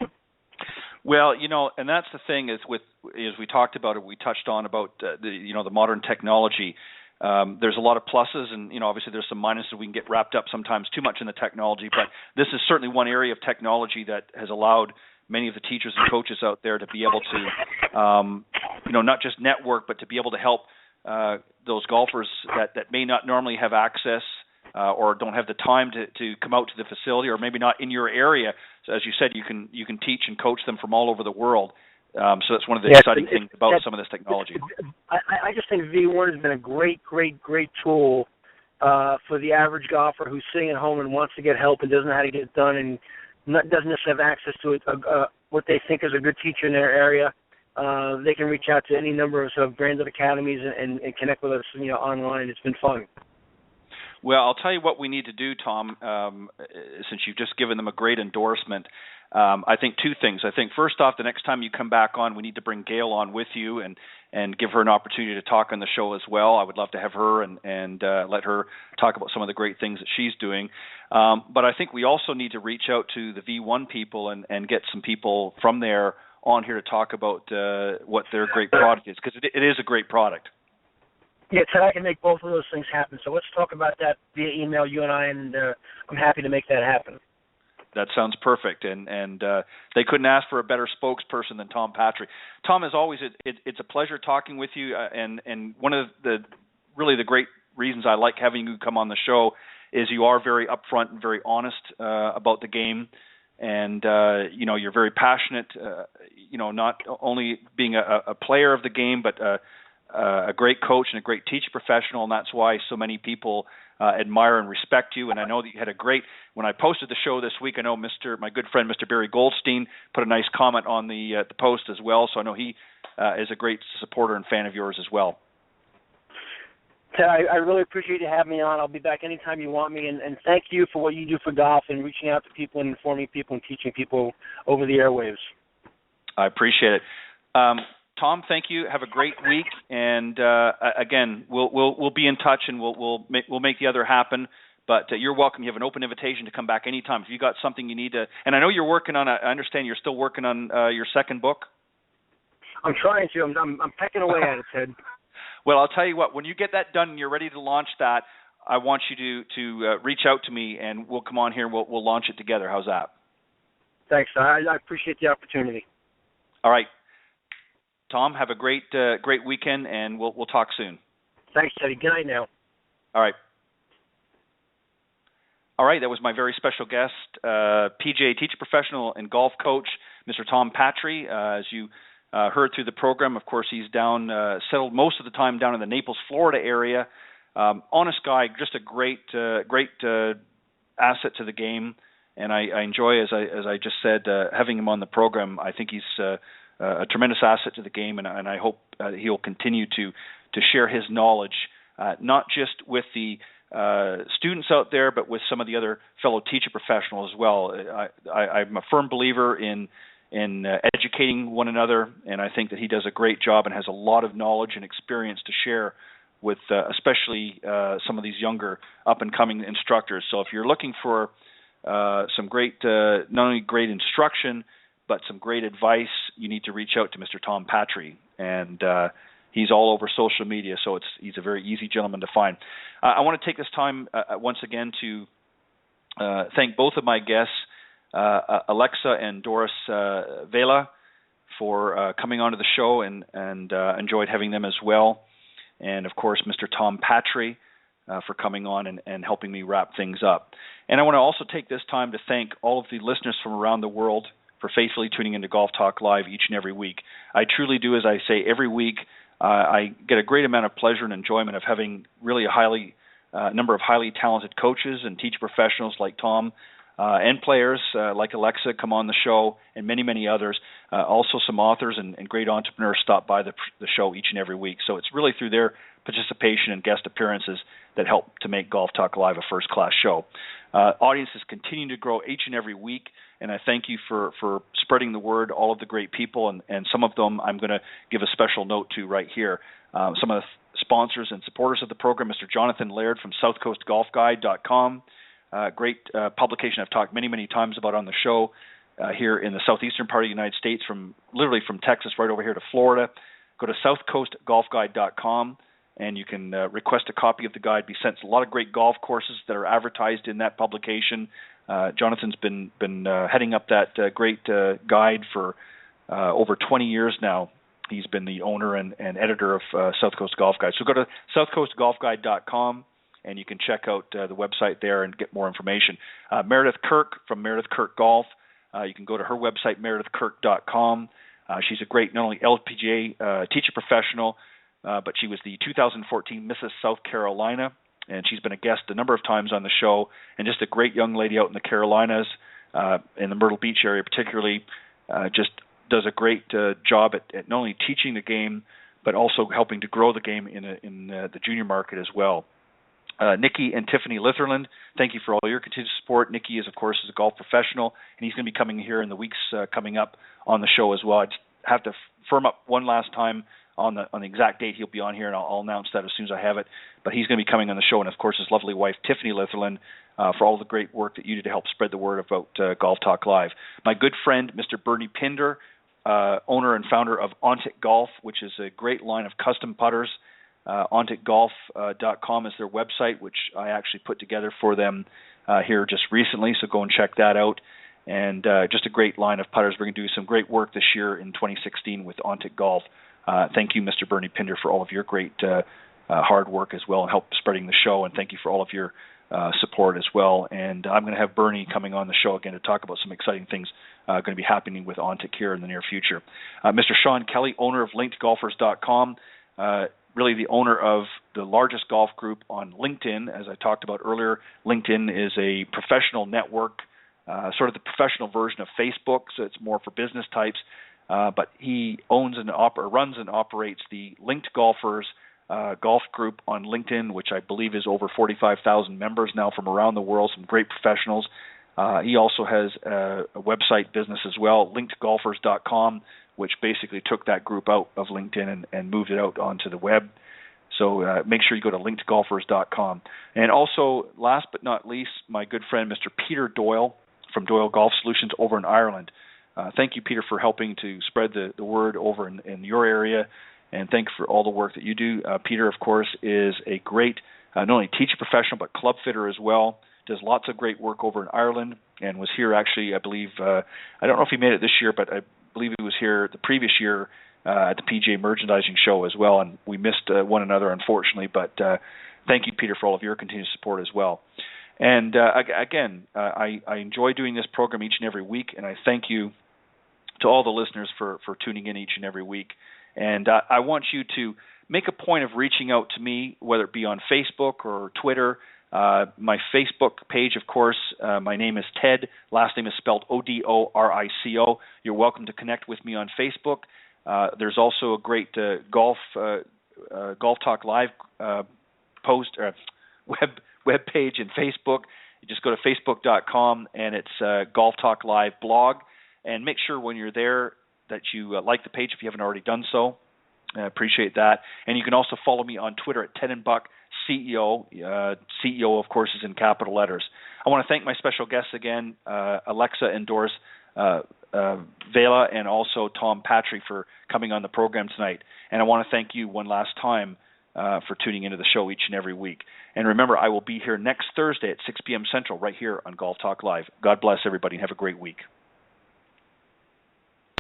Well, and that's the thing is as we talked about it, we touched on about the modern technology. There's a lot of pluses, and obviously there's some minuses. We can get wrapped up sometimes too much in the technology, but this is certainly one area of technology that has allowed many of the teachers and coaches out there to be able to, not just network, but to be able to help those golfers that may not normally have access or don't have the time to come out to the facility, or maybe not in your area. So as you said, you can teach and coach them from all over the world. So that's one of the exciting things about some of this technology. I just think V1 has been a great tool for the average golfer who's sitting at home and wants to get help and doesn't know how to get it done and doesn't necessarily have access to what they think is a good teacher in their area. They can reach out to any number of branded academies and connect with us, online. It's been fun. Well, I'll tell you what we need to do, Tom, since you've just given them a great endorsement. I think two things. I think first off, the next time you come back on, we need to bring Gail on with you and give her an opportunity to talk on the show as well. I would love to have her and let her talk about some of the great things that she's doing. But I think we also need to reach out to the V1 people and get some people from there on here to talk about what their great product is, because it is a great product. Yeah, Ted, I can make both of those things happen. So let's talk about that via email, you and I, and I'm happy to make that happen. That sounds perfect, and they couldn't ask for a better spokesperson than Tom Patri. Tom, as always, it's a pleasure talking with you, and one of the great reasons I like having you come on the show is you are very upfront and very honest about the game, and you're very passionate. Not only being a player of the game, but a great coach and a great teacher professional, and that's why so many people admire and respect you. And I know that you had when I posted the show this week, I know my good friend Mr. Barry Goldstein put a nice comment on the post as well, so I know he is a great supporter and fan of yours as well. Ted, I really appreciate you having me on. I'll be back anytime you want me, and thank you for what you do for golf and reaching out to people and informing people and teaching people over the airwaves. I appreciate it. Tom, thank you. Have a great week, and again, we'll be in touch, and we'll make the other happen. But you're welcome. You have an open invitation to come back anytime if you got something you need to. And I know you're working on. I understand you're still working on your second book. I'm trying to. I'm pecking away at it, Ted. Well, I'll tell you what. When you get that done and you're ready to launch that, I want you to reach out to me, and we'll come on here and we'll launch it together. How's that? Thanks. I appreciate the opportunity. All right. Tom, have a great weekend, and we'll talk soon. Thanks, Teddy. Good night now. All right. All right, that was my very special guest, PGA teacher professional and golf coach, Mr. Tom Patri. As you heard through the program, of course, he's settled most of the time down in the Naples, Florida area. Honest guy, just a great asset to the game, and I enjoy, as I just said, having him on the program. I think he's a tremendous asset to the game, and I hope he'll continue to share his knowledge, not just with the students out there, but with some of the other fellow teacher professionals as well. I'm a firm believer in educating one another, and I think that he does a great job and has a lot of knowledge and experience to share with especially some of these younger up-and-coming instructors. So if you're looking for some great, not only great instruction, but some great advice, you need to reach out to Mr. Tom Patri, and he's all over social media, so he's a very easy gentleman to find. I want to take this time once again to thank both of my guests, Alexa and Doris Vela, for coming onto the show, and enjoyed having them as well. And, of course, Mr. Tom Patri for coming on and helping me wrap things up. And I want to also take this time to thank all of the listeners from around the world for faithfully tuning into Golf Talk Live each and every week. I truly do, as I say, every week I get a great amount of pleasure and enjoyment of having really a number of highly talented coaches and teacher professionals like Tom and players like Alexa come on the show, and many, many others. Also some authors and great entrepreneurs stop by the show each and every week. So it's really through their participation and guest appearances that help to make Golf Talk Live a first-class show. Audiences continue to grow each and every week, and I thank you for spreading the word, all of the great people, and some of them I'm going to give a special note to right here. Some of the sponsors and supporters of the program, Mr. Jonathan Laird from SouthCoastGolfGuide.com. Great publication I've talked many, many times about on the show here in the southeastern part of the United States, literally from Texas right over here to Florida. Go to SouthCoastGolfGuide.com, and you can request a copy of the guide, be sent. A lot of great golf courses that are advertised in that publication. Jonathan's been heading up that great guide for over 20 years now. He's been the owner and editor of South Coast Golf Guide. So go to SouthCoastGolfGuide.com and you can check out the website there and get more information. Meredith Kirk from Meredith Kirk Golf. You can go to her website, meredithkirk.com. She's a great, not only LPGA teacher professional, but she was the 2014 Mrs. South Carolina, and she's been a guest a number of times on the show, and just a great young lady out in the Carolinas, in the Myrtle Beach area particularly, just does a great job at not only teaching the game, but also helping to grow the game in the junior market as well. Nikki and Tiffany Litherland, thank you for all your continued support. Nikki is, of course, a golf professional, and he's going to be coming here in the weeks coming up on the show as well. I just have to firm up one last time on the exact date he'll be on here, and I'll announce that as soon as I have it. But he's going to be coming on the show, and, of course, his lovely wife, Tiffany Litherland, for all the great work that you did to help spread the word about Golf Talk Live. My good friend, Mr. Bernie Pinder, owner and founder of Ontic Golf, which is a great line of custom putters. OnticGolf.com is their website, which I actually put together for them here just recently, so go and check that out. And just a great line of putters. We're going to do some great work this year in 2016 with Ontic Golf. Thank you, Mr. Bernie Pinder, for all of your great hard work as well and help spreading the show, and thank you for all of your support as well. And I'm going to have Bernie coming on the show again to talk about some exciting things going to be happening with Ontic here in the near future. Mr. Sean Kelly, owner of LinkedGolfers.com, really the owner of the largest golf group on LinkedIn. As I talked about earlier, LinkedIn is a professional network, sort of the professional version of Facebook, so it's more for business types. But he owns and runs and operates the Linked Golfers golf group on LinkedIn, which I believe is over 45,000 members now from around the world, some great professionals. He also has a website business as well, linkedgolfers.com, which basically took that group out of LinkedIn and moved it out onto the web. So make sure you go to linkedgolfers.com. And also, last but not least, my good friend, Mr. Peter Doyle from Doyle Golf Solutions over in Ireland. Thank you, Peter, for helping to spread the word over in your area, and thank you for all the work that you do. Peter, of course, is a great not only teacher professional but club fitter as well. Does lots of great work over in Ireland and was here actually, I believe, I don't know if he made it this year, but I believe he was here the previous year at the PGA Merchandising Show as well, and we missed one another, unfortunately, but thank you, Peter, for all of your continued support as well. And again, I enjoy doing this program each and every week, and I thank you to all the listeners for tuning in each and every week. And I want you to make a point of reaching out to me, whether it be on Facebook or Twitter. My Facebook page, of course, my name is Ted. Last name is spelled Odorico. You're welcome to connect with me on Facebook. There's also a great Golf Talk Live web page in Facebook. You just go to facebook.com, and it's Golf Talk Live blog. And make sure when you're there that you like the page if you haven't already done so. I appreciate that. And you can also follow me on Twitter at Ted and Buck CEO. CEO, of course, is in capital letters. I want to thank my special guests again, Alexa and Doris Vela, and also Tom Patri for coming on the program tonight. And I want to thank you one last time for tuning into the show each and every week. And remember, I will be here next Thursday at 6 p.m. Central right here on Golf Talk Live. God bless everybody and have a great week.